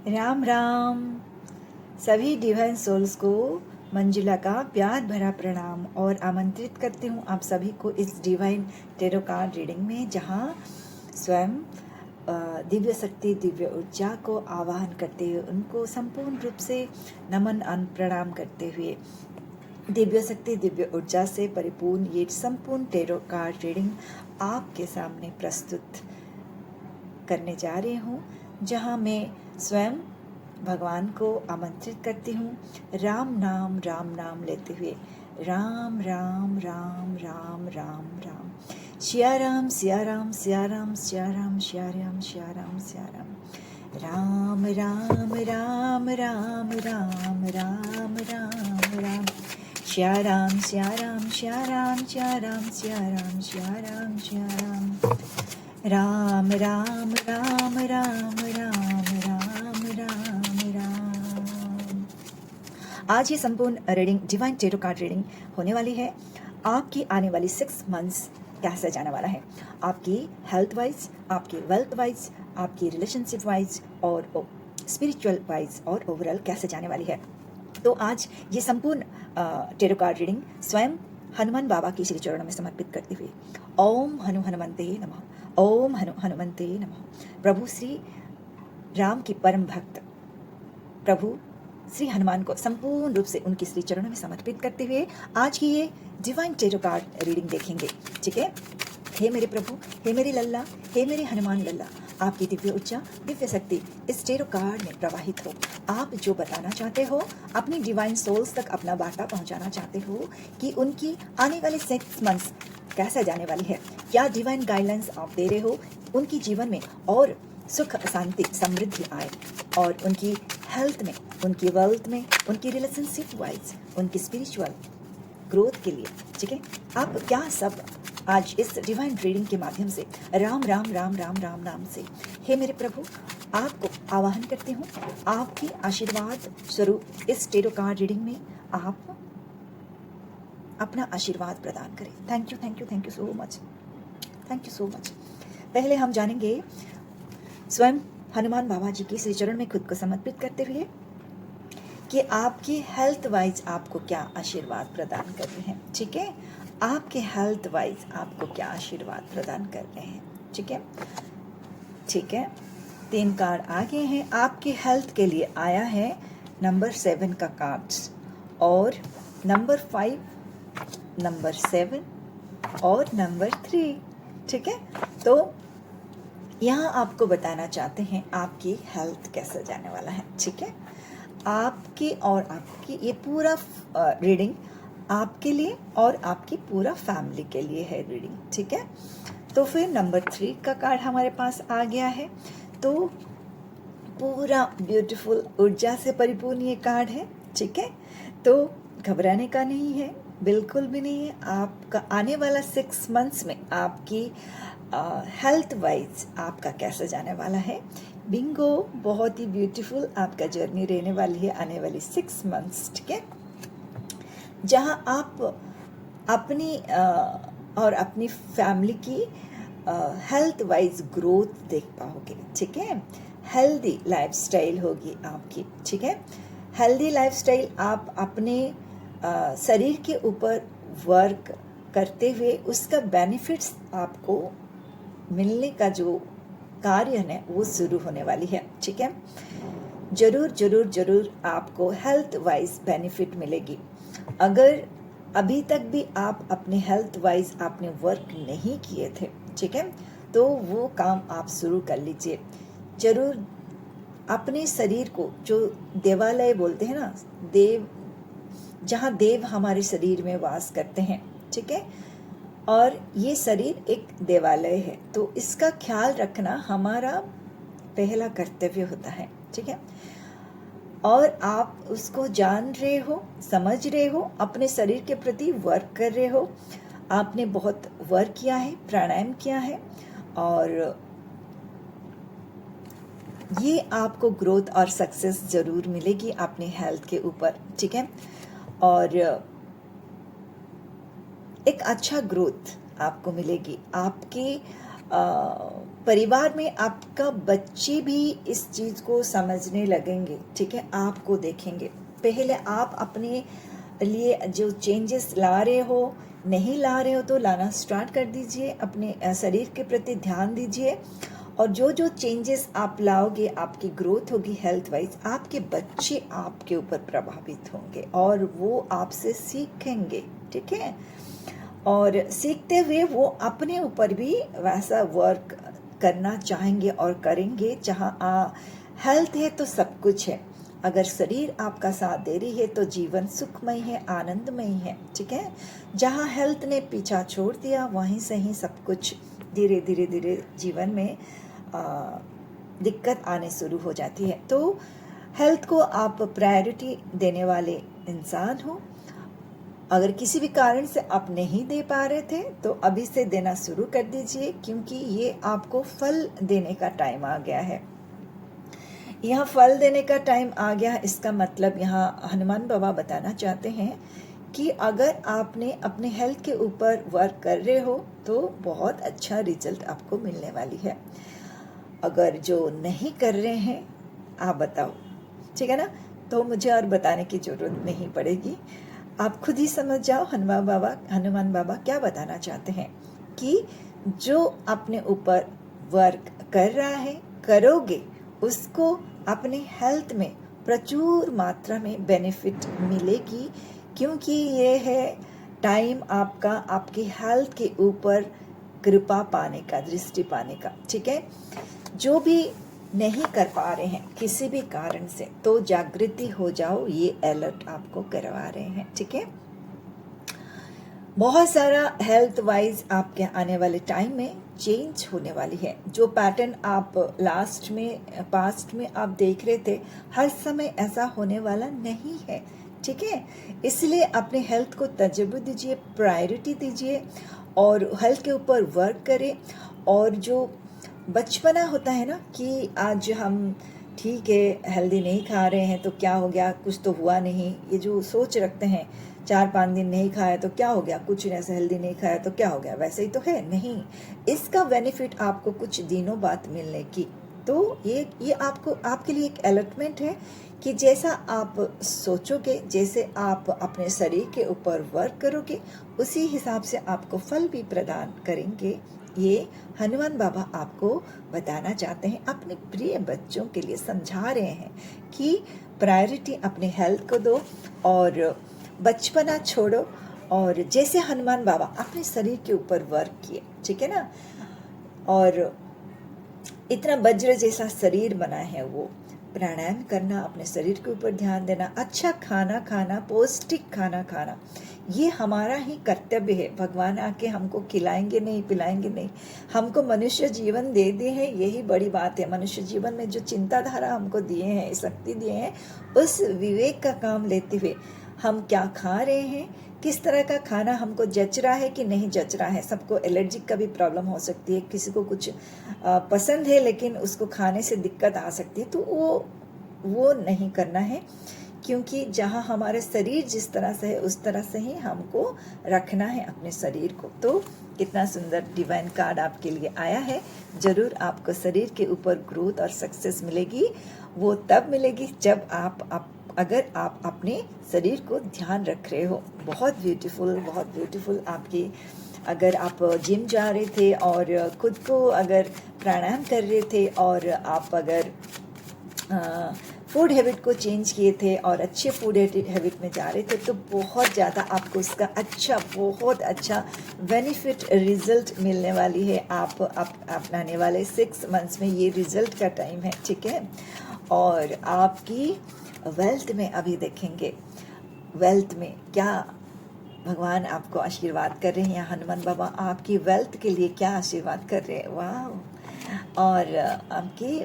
राम राम। सभी divine souls को मंजुला का प्यार भरा प्रणाम और आमंत्रित करती हूँ आप सभी को इस डिवाइन टेरो कार्ड रीडिंग में, जहाँ स्वयं दिव्य शक्ति, दिव्य ऊर्जा को आवाहन करते हुए उनको संपूर्ण रूप से नमन प्रणाम करते हुए दिव्य शक्ति, दिव्य ऊर्जा से परिपूर्ण ये संपूर्ण टेरो कार्ड रीडिंग आपके सामने प्रस्तुत करने जा रही हूँ, जहाँ मैं स्वयं भगवान को आमंत्रित करती हूँ राम नाम लेते हुए, राम राम राम राम राम राम, सिया राम सिया राम सिया राम सिया राम सिया राम सिया राम सिया राम, राम राम राम राम राम राम राम राम, सिया राम सिया राम सिया राम सिया राम सिया राम सिया राम सिया राम, राम राम राम राम राम राम राम राम। आज ये संपूर्ण reading divine tarot card reading होने वाली है। आपकी आने वाली 6 मंथ्स कैसे जाने वाला है, आपकी हेल्थ वाइज, आपकी वेल्थ वाइज, आपकी रिलेशनशिप वाइज और स्पिरिचुअल वाइज और ओवरऑल कैसे जाने वाली है। तो आज ये संपूर्ण टेरो कार्ड रीडिंग स्वयं हनुमान बाबा की श्री चरणों में समर्पित करते हुए, ओम हनुमंते नमः, ओम हनुमंते नमः। प्रभु श्री राम की परम भक्त प्रभु श्री हनुमान को संपूर्ण रूप से उनके श्री चरणों में समर्पित करते हुए आज की ये डिवाइन टेरो कार्ड रीडिंग देखेंगे। ठीक है। हे मेरे प्रभु, हे मेरे लल्ला, हे मेरे हनुमान लल्ला, आपकी दिव्य ऊर्जा, दिव्य शक्ति इस टेरो कार्ड में प्रवाहित हो। आप जो बताना चाहते हो, अपनी डिवाइन सोल्स तक अपना वार्ता पहुंचाना चाहते हो कि उनकी आने वाले 6 मंथ्स कैसे जाने वाली है, क्या डिवाइन गाइडलाइंस आप दे रहे हो उनकी जीवन में और सुख, शांति, समृद्धि आए और उनकी हेल्थ में, उनकी वेल्थ में, उनकी रिलेशनशिप वाइज, उनकी स्पिरिचुअल ग्रोथ के लिए। ठीक है। आप क्या सब आज इस डिवाइन रीडिंग के माध्यम से राम राम राम राम राम नाम से, हे मेरे प्रभु, आपको आवाहन करती हूँ, आपकी आशीर्वाद स्वरूप इस टेरो कार्ड रीडिंग में आप अपना आशीर्वाद प्रदान करें। Thank you thank you thank you so much, thank you so much. पहले हम जानेंगे स्वयं हनुमान बाबा जी की श्री चरण में खुद को समर्पित करते हुए कि आपकी हेल्थ वाइज आपको क्या आशीर्वाद प्रदान कर रहे हैं। ठीक है। आपके हेल्थ वाइज आपको क्या आशीर्वाद प्रदान कर रहे हैं। ठीक है। ठीक है। 3 कार्ड आगे हैं। आपकी हेल्थ के लिए आया है नंबर 7 का कार्ड्स और नंबर 5, नंबर 7 और नंबर 3। ठीक है। तो यहाँ आपको बताना चाहते हैं आपकी हेल्थ कैसे जाने वाला है। ठीक है। आपकी और आपकी ये पूरा रीडिंग आपके लिए और आपकी पूरा फैमिली के लिए है रीडिंग। ठीक है। तो फिर नंबर 3 का कार्ड हमारे पास आ गया है। तो पूरा ब्यूटीफुल ऊर्जा से परिपूर्ण ये कार्ड है। ठीक है। तो घबराने का नहीं है, बिल्कुल भी नहीं है। आपका आने वाला 6 मंथ्स में आपकी हेल्थ वाइज आपका कैसे जाने वाला है। बिंगो, बहुत ही ब्यूटीफुल आपका जर्नी रहने वाली है आने वाली 6 मंथ्स। ठीक है। जहां आप अपनी और अपनी फैमिली की हेल्थ वाइज ग्रोथ देख पाओगे। ठीक है। हेल्दी लाइफस्टाइल होगी आपकी। ठीक है। हेल्दी लाइफस्टाइल आप अपने शरीर के ऊपर वर्क करते हुए उसका बेनिफिट्स आपको मिलने का जो कार्य है वो शुरू होने वाली है। ठीक है। जरूर जरूर जरूर आपको हेल्थ वाइज बेनिफिट मिलेगी। अगर अभी तक भी आप अपने हेल्थ वाइज आपने वर्क नहीं किए थे, ठीक है, तो वो काम आप शुरू कर लीजिए। जरूर अपने शरीर को, जो देवालय बोलते हैं ना, देव, जहाँ देव हमारे शरीर में वास करते हैं। ठीक है। और ये शरीर एक देवालय है, तो इसका ख्याल रखना हमारा पहला कर्तव्य होता है। ठीक है। और आप उसको जान रहे हो, समझ रहे हो, अपने शरीर के प्रति वर्क कर रहे हो। आपने बहुत वर्क किया है, प्राणायाम किया है और ये आपको ग्रोथ और सक्सेस जरूर मिलेगी अपने हेल्थ के ऊपर। ठीक है। और एक अच्छा ग्रोथ आपको मिलेगी। आपके परिवार में आपका बच्चे भी इस चीज़ को समझने लगेंगे, ठीक है, आपको देखेंगे। पहले आप अपने लिए जो चेंजेस ला रहे हो, नहीं ला रहे हो तो लाना स्टार्ट कर दीजिए, अपने शरीर के प्रति ध्यान दीजिए, और जो जो चेंजेस आप लाओगे, आपकी ग्रोथ होगी हेल्थ वाइज, आपके बच्चे आपके ऊपर प्रभावित होंगे और वो आपसे सीखेंगे, ठीक है। और सीखते हुए वो अपने ऊपर भी वैसा वर्क करना चाहेंगे और करेंगे। जहाँ हेल्थ है तो सब कुछ है। अगर शरीर आपका साथ दे रही है तो जीवन सुखमय है, आनंदमय है, ठीक है। जहाँ हेल्थ ने पीछा छोड़ दिया, वहीं से ही सब कुछ धीरे धीरे धीरे जीवन में दिक्कत आने शुरू हो जाती है। तो हेल्थ को आप प्रायोरिटी देने वाले इंसान हो। अगर किसी भी कारण से आप नहीं दे पा रहे थे तो अभी से देना शुरू कर दीजिए, क्योंकि ये आपको फल देने का टाइम आ गया है। यहाँ फल देने का टाइम आ गया है, इसका मतलब यहाँ हनुमान बाबा बताना चाहते हैं कि अगर आपने अपने हेल्थ के ऊपर वर्क कर रहे हो तो बहुत अच्छा रिजल्ट आपको मिलने वाली है। अगर जो नहीं कर रहे हैं, आप बताओ, ठीक है ना, तो मुझे और बताने की जरूरत नहीं पड़ेगी, आप खुद ही समझ जाओ हनुमान बाबा क्या बताना चाहते हैं कि जो अपने ऊपर वर्क कर रहा है, करोगे, उसको अपने हेल्थ में प्रचुर मात्रा में बेनिफिट मिलेगी, क्योंकि ये है टाइम आपका आपकी हेल्थ के ऊपर कृपा पाने का, दृष्टि पाने का, ठीक है। जो भी नहीं कर पा रहे हैं किसी भी कारण से, तो जागृति हो जाओ, ये अलर्ट आपको करवा रहे हैं, ठीक है। बहुत सारा हेल्थ वाइज आपके आने वाले टाइम में चेंज होने वाली है। जो पैटर्न आप पास्ट में आप देख रहे थे, हर समय ऐसा होने वाला नहीं है, ठीक है। इसलिए अपने हेल्थ को तवज्जो दीजिए, प्रायोरिटी दीजिए और हेल्थ के ऊपर वर्क करें। और जो बचपना होता है ना कि आज हम ठीक है हेल्दी नहीं खा रहे हैं तो क्या हो गया, कुछ तो हुआ नहीं, ये जो सोच रखते हैं 4-5 दिन नहीं खाया तो क्या हो गया, कुछ ऐसे हेल्दी नहीं खाया तो क्या हो गया, वैसे ही तो है नहीं। इसका बेनिफिट आपको कुछ दिनों बाद मिलने की, तो ये आपको आपके लिए एक अलर्टमेंट है कि जैसा आप सोचोगे, जैसे आप अपने शरीर के ऊपर वर्क करोगे, उसी हिसाब से आपको फल भी प्रदान करेंगे। ये हनुमान बाबा आपको बताना चाहते हैं, अपने प्रिय बच्चों के लिए समझा रहे हैं कि प्रायोरिटी अपने हेल्थ को दो और बचपना छोड़ो। और जैसे हनुमान बाबा अपने शरीर के ऊपर वर्क किए, ठीक है ना, और इतना वज्र जैसा शरीर बना है, वो प्राणायाम करना, अपने शरीर के ऊपर ध्यान देना, अच्छा खाना खाना, पौष्टिक खाना खाना, ये हमारा ही कर्तव्य है। भगवान आके हमको खिलाएंगे नहीं, पिलाएंगे नहीं, हमको मनुष्य जीवन दे दिए हैं, यही बड़ी बात है। मनुष्य जीवन में जो चिंताधारा हमको दिए हैं, शक्ति दिए हैं, उस विवेक का काम लेते हुए हम क्या खा रहे हैं, किस तरह का खाना हमको जच रहा है कि नहीं जच रहा है। सबको एलर्जिक का भी प्रॉब्लम हो सकती है, किसी को कुछ पसंद है लेकिन उसको खाने से दिक्कत आ सकती है, तो वो नहीं करना है, क्योंकि जहाँ हमारे शरीर जिस तरह से है उस तरह से ही हमको रखना है अपने शरीर को। तो कितना सुंदर डिवाइन कार्ड आपके लिए आया है। जरूर आपको शरीर के ऊपर ग्रोथ और सक्सेस मिलेगी। वो तब मिलेगी जब अगर आप अपने शरीर को ध्यान रख रहे हो। बहुत ब्यूटीफुल आपकी, अगर आप जिम जा रहे थे और खुद को अगर प्राणायाम कर रहे थे और आप अगर फूड हैबिट को चेंज किए थे और अच्छे फूड हैबिट में जा रहे थे, तो बहुत ज़्यादा आपको उसका बहुत अच्छा बेनिफिट रिजल्ट मिलने वाली है। आप अपनाने वाले 6 मंथ्स में ये रिजल्ट का टाइम है, ठीक है। और आपकी वेल्थ में अभी देखेंगे, वेल्थ में क्या भगवान आपको आशीर्वाद कर रहे हैं, या हनुमान बाबा आपकी वेल्थ के लिए क्या आशीर्वाद कर रहे हैं। वाह। और आपकी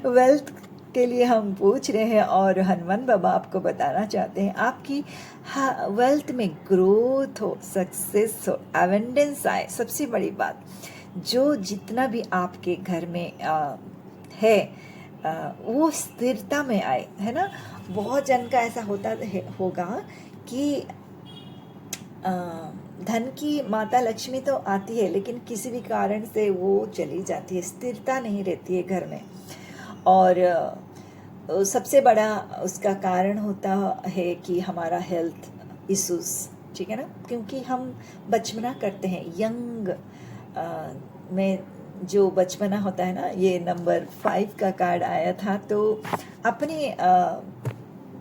वेल्थ के लिए हम पूछ रहे हैं और हनुमान बाबा आपको बताना चाहते हैं आपकी वेल्थ में ग्रोथ हो, सक्सेस हो, एवेंडेंस आए। सबसे बड़ी बात, जो जितना भी आपके घर में है वो स्थिरता में आए, है ना। बहुत जन का ऐसा होगा कि धन की माता लक्ष्मी तो आती है, लेकिन किसी भी कारण से वो चली जाती है, स्थिरता नहीं रहती है घर में। और सबसे बड़ा उसका कारण होता है कि हमारा हेल्थ इश्यूज, ठीक है ना, क्योंकि हम बचपना करते हैं। यंग में जो बचपना होता है ना, ये नंबर 5 का कार्ड आया था। तो अपने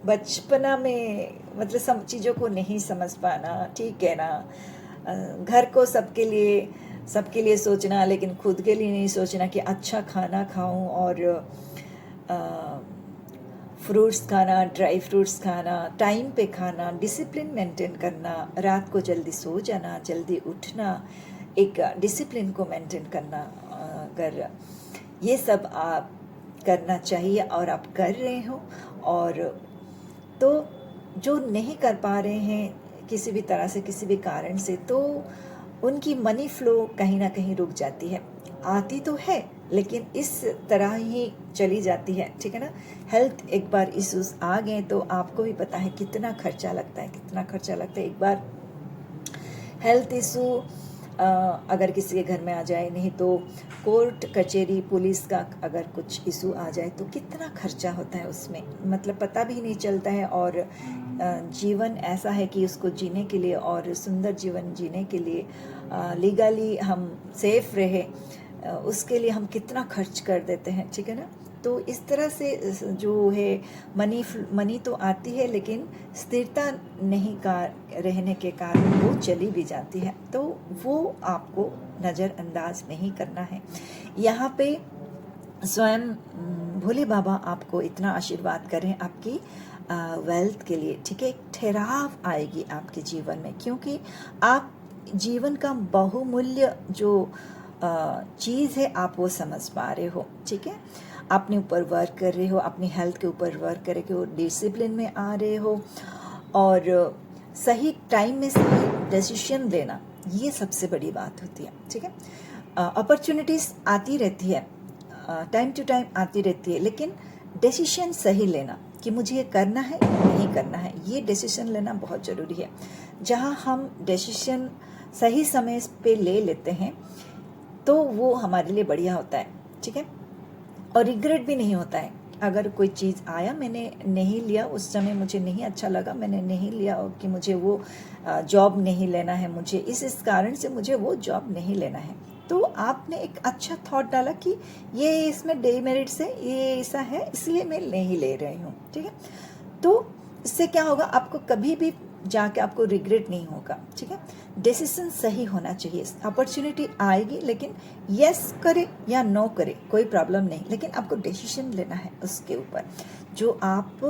बचपना में मतलब सब चीज़ों को नहीं समझ पाना, ठीक है ना, घर को सबके लिए सोचना, लेकिन खुद के लिए नहीं सोचना कि अच्छा खाना खाऊं, और फ्रूट्स खाना, ड्राई फ्रूट्स खाना, टाइम पे खाना, डिसिप्लिन मेंटेन करना, रात को जल्दी सो जाना, जल्दी उठना, एक डिसिप्लिन को मेंटेन करना। अगर ये सब आप करना चाहिए और आप कर रहे हो, और तो जो नहीं कर पा रहे हैं किसी भी तरह से, किसी भी कारण से, तो उनकी मनी फ्लो कहीं ना कहीं रुक जाती है। आती तो है लेकिन इस तरह ही चली जाती है, ठीक है ना। हेल्थ एक बार इश्यूज आ गए तो आपको भी पता है कितना खर्चा लगता है, कितना खर्चा लगता है। एक बार हेल्थ इशू अगर किसी के घर में आ जाए, नहीं तो कोर्ट कचहरी पुलिस का अगर कुछ इशू आ जाए तो कितना खर्चा होता है उसमें, मतलब पता भी नहीं चलता है। और जीवन ऐसा है कि उसको जीने के लिए और सुंदर जीवन जीने के लिए लीगली हम सेफ रहे, उसके लिए हम कितना खर्च कर देते हैं, ठीक है ना। तो इस तरह से जो है मनी तो आती है, लेकिन स्थिरता नहीं का रहने के कारण वो चली भी जाती है। तो वो आपको नज़रअंदाज नहीं करना है। यहाँ पे स्वयं भोले बाबा आपको इतना आशीर्वाद करें आपकी वेल्थ के लिए, ठीक है। एक ठहराव आएगी आपके जीवन में, क्योंकि आप जीवन का बहुमूल्य जो चीज़ है आप वो समझ पा रहे हो, ठीक है। अपने ऊपर वर्क कर रहे हो, अपनी हेल्थ के ऊपर वर्क कर रहे हो, डिसिप्लिन में आ रहे हो, और सही टाइम में सही डिसीजन लेना, ये सबसे बड़ी बात होती है, ठीक है। अपॉर्चुनिटीज़ आती रहती है, टाइम टू टाइम आती रहती है, लेकिन डिसीजन सही लेना कि मुझे ये करना है नहीं करना है, ये डिसीजन लेना बहुत ज़रूरी है। जहाँ हम डिसीजन सही समय पे ले लेते हैं तो वो हमारे लिए बढ़िया होता है, ठीक है। और रिग्रेट भी नहीं होता है। अगर कोई चीज़ आया, मैंने नहीं लिया, उस समय मुझे नहीं अच्छा लगा, मैंने नहीं लिया, और कि मुझे वो जॉब नहीं लेना है, मुझे इस कारण से मुझे वो जॉब नहीं लेना है, तो आपने एक अच्छा थॉट डाला कि ये इसमें डेमेरिट्स है, ये ऐसा है, इसलिए मैं नहीं ले रही हूँ, ठीक है। तो इससे क्या होगा, आपको कभी भी जाके आपको रिग्रेट नहीं होगा, ठीक है। डिसीजन सही होना चाहिए। अपॉर्चुनिटी आएगी, लेकिन यस करे या नो करे कोई प्रॉब्लम नहीं, लेकिन आपको डिसीजन लेना है उसके ऊपर। जो आप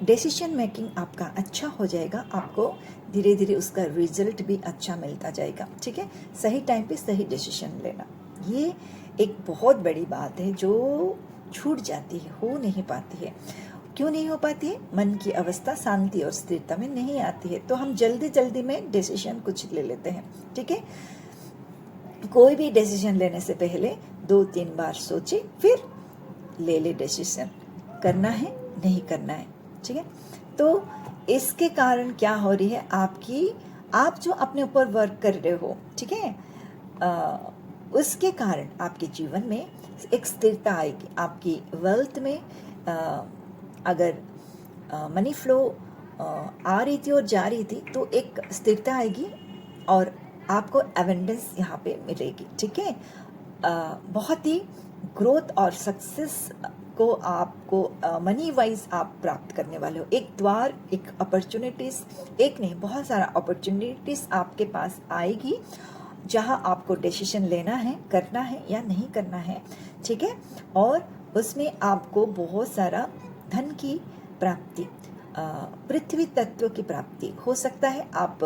डिसीजन मेकिंग आपका अच्छा हो जाएगा, आपको धीरे धीरे उसका रिजल्ट भी अच्छा मिलता जाएगा, ठीक है। सही टाइम पे सही डिसीजन लेना, ये एक बहुत बड़ी बात है जो छूट जाती है, हो नहीं पाती है। क्यों नहीं हो पाती है? मन की अवस्था शांति और स्थिरता में नहीं आती है, तो हम जल्दी जल्दी में डिसीजन कुछ ले लेते हैं, ठीक है। कोई भी डिसीजन लेने से पहले 2-3 बार सोचे, फिर ले डिसीजन, करना है नहीं करना है, ठीक है। तो इसके कारण क्या हो रही है, आप जो अपने ऊपर वर्क कर रहे हो, ठीक है, उसके कारण आपके जीवन में एक स्थिरता आएगी। आपकी वेल्थ में अगर मनी फ्लो आ रही थी और जा रही थी, तो एक स्थिरता आएगी और आपको एवेंडेंस यहाँ पे मिलेगी, ठीक है। बहुत ही ग्रोथ और सक्सेस को आपको मनी वाइज आप प्राप्त करने वाले हो। एक द्वार, एक अपॉर्चुनिटीज़, एक नहीं बहुत सारा अपॉर्चुनिटीज़ आपके पास आएगी, जहाँ आपको डिसीजन लेना है, करना है या नहीं करना है, ठीक है। और उसमें आपको बहुत सारा धन की प्राप्ति, पृथ्वी तत्व की प्राप्ति हो सकता है। आप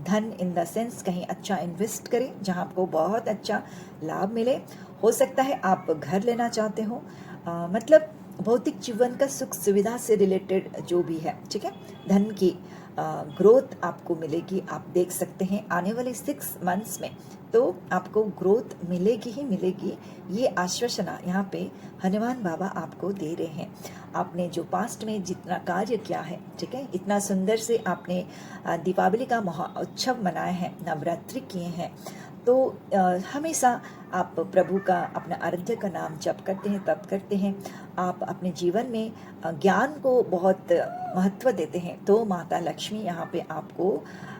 धन इन द सेंस कहीं अच्छा इन्वेस्ट करें जहां आपको बहुत अच्छा लाभ मिले। हो सकता है आप घर लेना चाहते हो, मतलब भौतिक जीवन का सुख सुविधा से रिलेटेड जो भी है, ठीक है। धन की ग्रोथ आपको मिलेगी। आप देख सकते हैं आने वाले 6 मंथ्स में तो आपको ग्रोथ मिलेगी ही मिलेगी। ये आश्वासना यहाँ पे हनुमान बाबा आपको दे रहे हैं। आपने जो पास्ट में जितना कार्य किया है, ठीक है, इतना सुंदर से आपने दीपावली का महोत्सव मनाया है, नवरात्रि किए हैं, तो हमेशा आप प्रभु का, अपना आराध्य का नाम जप करते हैं, तप करते हैं, आप अपने जीवन में ज्ञान को बहुत महत्व देते हैं, तो माता लक्ष्मी यहाँ पे आपको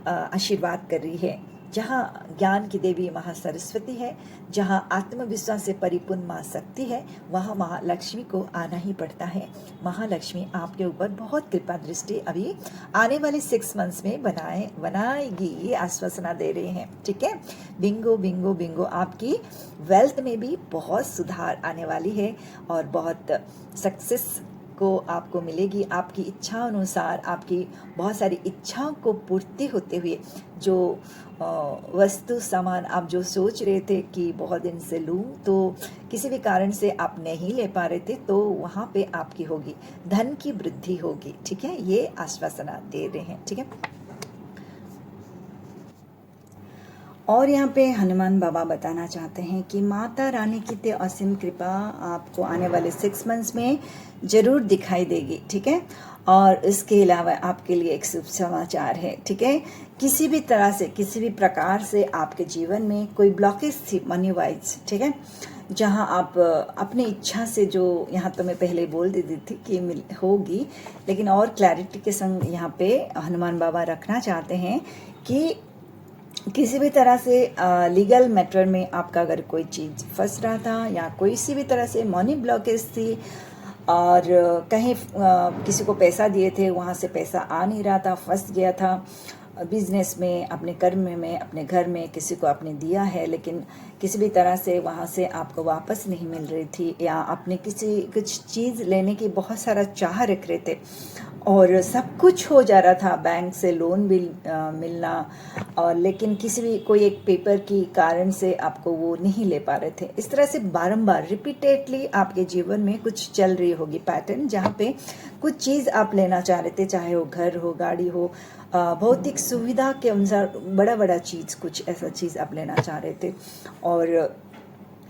आशीर्वाद कर रही है। जहाँ ज्ञान की देवी महासरस्वती है, जहाँ आत्मविश्वास से परिपूर्ण माँ शक्ति है, वहाँ महालक्ष्मी को आना ही पड़ता है। महालक्ष्मी आपके ऊपर बहुत कृपा दृष्टि अभी आने वाले 6 मंथ्स में बनाएगी, ये आश्वासना दे रहे हैं, ठीक है। बिंगो बिंगो बिंगो, आपकी वेल्थ में भी बहुत सुधार आने वाली है और बहुत सक्सेस को आपको मिलेगी। आपकी इच्छा अनुसार आपकी बहुत सारी इच्छाओं को पूर्ति होते हुए जो वस्तु सामान आप जो सोच रहे थे कि बहुत दिन से लूँ, तो किसी भी कारण से आप नहीं ले पा रहे थे, तो वहाँ पे आपकी होगी, धन की वृद्धि होगी, ठीक है। ये आश्वासना दे रहे हैं, ठीक है। और यहाँ पे हनुमान बाबा बताना चाहते हैं कि माता रानी की ते असीम कृपा आपको आने वाले 6 मंथ्स में ज़रूर दिखाई देगी, ठीक है। और इसके अलावा आपके लिए एक शुभ समाचार है, ठीक है। किसी भी तरह से, किसी भी प्रकार से आपके जीवन में कोई ब्लॉकेज थी मनी वाइज, ठीक है, जहाँ आप अपनी इच्छा से, जो यहाँ तो मैं पहले बोल देती थी कि होगी, लेकिन और क्लैरिटी के संग यहाँ पे हनुमान बाबा रखना चाहते हैं कि किसी भी तरह से लीगल मैटर में आपका अगर कोई चीज़ फंस रहा था या कोई सी भी तरह से मनी ब्लॉकेज थी और कहीं किसी को पैसा दिए थे, वहाँ से पैसा आ नहीं रहा था, फंस गया था, बिजनेस में, अपने कर्म में, अपने घर में किसी को आपने दिया है, लेकिन किसी भी तरह से वहाँ से आपको वापस नहीं मिल रही थी, या आपने कुछ चीज़ लेने की बहुत सारा चाह रख रहे थे और सब कुछ हो जा रहा था, बैंक से लोन भी मिलना, और लेकिन किसी भी कोई एक पेपर की कारण से आपको वो नहीं ले पा रहे थे। इस तरह से बारंबार रिपीटेडली आपके जीवन में कुछ चल रही होगी पैटर्न, जहाँ पे कुछ चीज़ आप लेना चाह रहे थे, चाहे वो घर हो, गाड़ी हो, भौतिक सुविधा के अनुसार बड़ा चीज़, कुछ ऐसा चीज़ आप लेना चाह रहे थे, और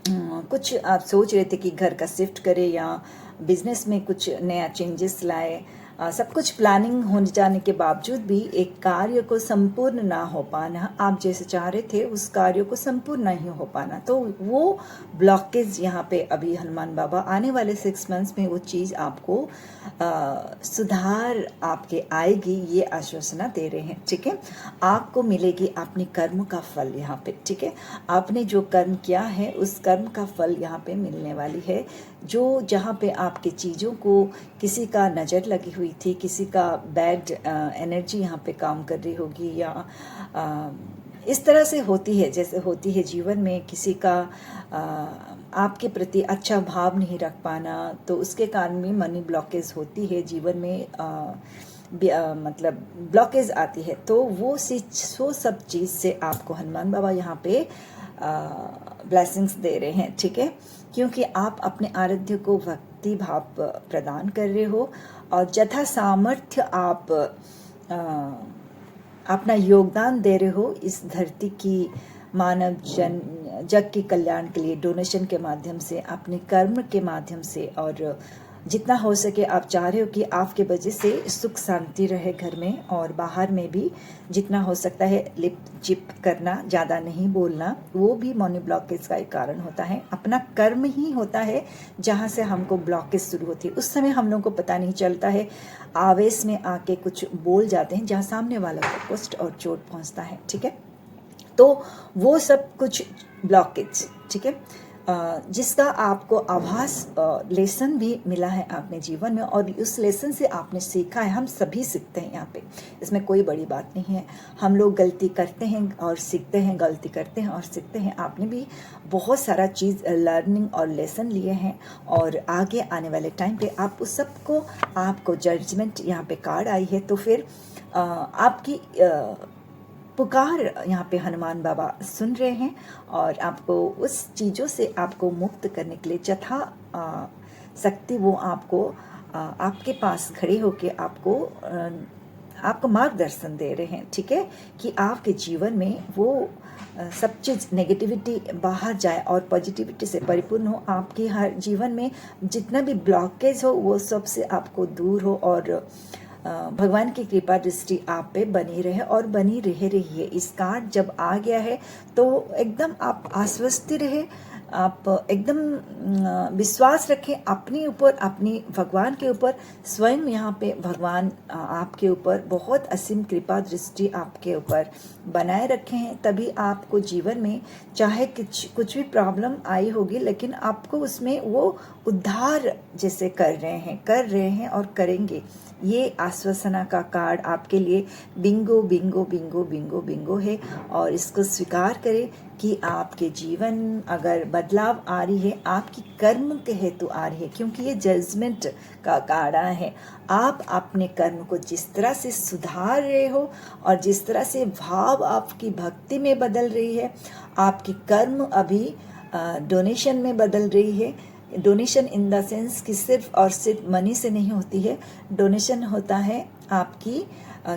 कुछ आप सोच रहे थे कि घर का शिफ्ट करें या बिजनेस में कुछ नया चेंजेस लाए। सब कुछ प्लानिंग हो जाने के बावजूद भी एक कार्य को संपूर्ण ना हो पाना, आप जैसे चाह रहे थे उस कार्य को संपूर्ण नहीं हो पाना, तो वो ब्लॉकेज यहाँ पे अभी हनुमान बाबा आने वाले 6 मंथ्स में वो चीज़ आपको सुधार आपके आएगी, ये आश्वासना दे रहे हैं, ठीक है। आपको मिलेगी अपने कर्म का फल यहाँ पे, ठीक है। आपने जो कर्म किया है उस कर्म का फल यहाँ पे मिलने वाली है। जो जहाँ पे आपके चीज़ों को किसी का नज़र लगी हुई थी, किसी का बैड एनर्जी यहाँ पे काम कर रही होगी, या इस तरह से होती है, जैसे होती है जीवन में, किसी का आपके प्रति अच्छा भाव नहीं रख पाना, तो उसके कारण भी मनी ब्लॉकेज होती है जीवन में, मतलब ब्लॉकेज आती है। तो वो सब चीज़ से आपको हनुमान बाबा यहाँ पे ब्लेसिंग्स दे रहे हैं, ठीक है, क्योंकि आप अपने आराध्य को भक्ति भाव प्रदान कर रहे हो और यथा सामर्थ्य आप अपना योगदान दे रहे हो इस धरती की मानव जग के कल्याण के लिए, डोनेशन के माध्यम से, अपने कर्म के माध्यम से, और जितना हो सके आप चाह रहे हो कि आपके वजह से सुख शांति रहे घर में और बाहर में भी। जितना हो सकता है लिप चिप करना, ज़्यादा नहीं बोलना, वो भी मनी ब्लॉकेज का एक कारण होता है। अपना कर्म ही होता है जहाँ से हमको ब्लॉकेज शुरू होती है, उस समय हम लोगों को पता नहीं चलता है, आवेश में आके कुछ बोल जाते हैं जहाँ सामने वाला को कष्ट और चोट पहुँचता है, ठीक है। तो वो सब कुछ ब्लॉकेज, ठीक है, जिसका आपको आभास लेसन भी मिला है अपने जीवन में, और उस लेसन से आपने सीखा है। हम सभी सीखते हैं यहाँ पे, इसमें कोई बड़ी बात नहीं है। हम लोग गलती करते हैं और सीखते हैं, गलती करते हैं और सीखते हैं। आपने भी बहुत सारा चीज़ लर्निंग और लेसन लिए हैं, और आगे आने वाले टाइम पे आप उस सबको, आपको जजमेंट यहाँ पे कार्ड आई है, तो फिर आपकी पुकार यहाँ पे हनुमान बाबा सुन रहे हैं, और आपको उस चीज़ों से आपको मुक्त करने के लिए यथा शक्ति वो आपको आपके पास खड़े होके आपको आपको मार्गदर्शन दे रहे हैं, ठीक है, कि आपके जीवन में वो सब चीज़ नेगेटिविटी बाहर जाए और पॉजिटिविटी से परिपूर्ण हो। आपकी हर जीवन में जितना भी ब्लॉकेज हो वो सब से आपको दूर हो और भगवान की कृपा दृष्टि आप पे बनी रहे और बनी रह रही है। इस कार्ड जब आ गया है तो एकदम आप आश्वस्त रहे, आप एकदम विश्वास रखें अपने ऊपर, अपनी भगवान के ऊपर। स्वयं यहाँ पे भगवान आपके ऊपर बहुत असीम कृपा दृष्टि आपके ऊपर बनाए रखे हैं, तभी आपको जीवन में चाहे कुछ भी प्रॉब्लम आई होगी लेकिन आपको उसमें वो उद्धार जैसे कर रहे हैं और करेंगे। ये आश्वासना का कार्ड आपके लिए Bingo Bingo Bingo Bingo Bingo है और इसको स्वीकार करें कि आपके जीवन अगर बदलाव आ रही है आपकी कर्म के हेतु आ रही है, क्योंकि ये जजमेंट का कार्ड है। आप अपने कर्म को जिस तरह से सुधार रहे हो और जिस तरह से भाव आपकी भक्ति में बदल रही है, आपकी कर्म अभी डोनेशन में बदल रही है। डोनेशन इन द सेंस कि सिर्फ और सिर्फ मनी से नहीं होती है, डोनेशन होता है आपकी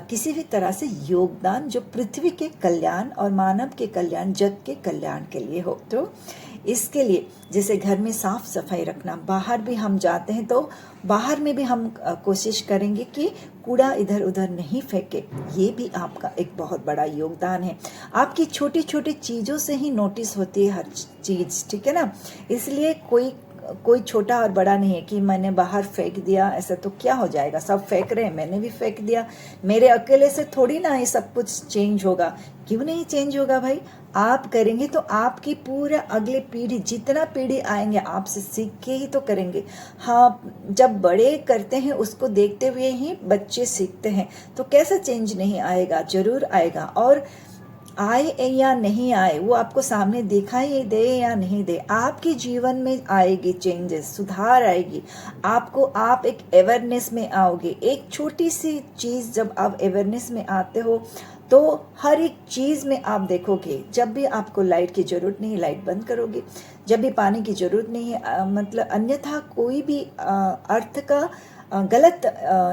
किसी भी तरह से योगदान जो पृथ्वी के कल्याण और मानव के कल्याण, जग के कल्याण के लिए हो। तो इसके लिए जैसे घर में साफ सफाई रखना, बाहर भी हम जाते हैं तो बाहर में भी हम कोशिश करेंगे कि कूड़ा इधर उधर नहीं फेंके, ये भी आपका एक बहुत बड़ा योगदान है। आपकी छोटी छोटी चीज़ों से ही नोटिस होती है हर चीज़, ठीक है ना। इसलिए कोई छोटा और बड़ा नहीं है कि मैंने बाहर फेंक दिया, ऐसा तो क्या हो जाएगा, सब फेंक रहे हैं मैंने भी फेंक दिया, मेरे अकेले से थोड़ी ना ये सब कुछ चेंज होगा। क्यों नहीं चेंज होगा भाई, आप करेंगे तो आपकी पूरा अगली पीढ़ी, जितना पीढ़ी आएंगे आपसे सीख के ही तो करेंगे। हाँ, जब बड़े करते हैं उसको देखते हुए ही बच्चे सीखते हैं, तो कैसा चेंज नहीं आएगा, जरूर आएगा। और आए या नहीं आए वो आपको सामने दिखाई दे या नहीं दे, आपके जीवन में आएगी चेंजेस, सुधार आएगी आपको। आप एक अवेयरनेस में आओगे। एक छोटी सी चीज़ जब आप अवेयरनेस में आते हो तो हर एक चीज़ में आप देखोगे, जब भी आपको लाइट की ज़रूरत नहीं लाइट बंद करोगे, जब भी पानी की ज़रूरत नहीं है मतलब अन्यथा कोई भी अर्थ का गलत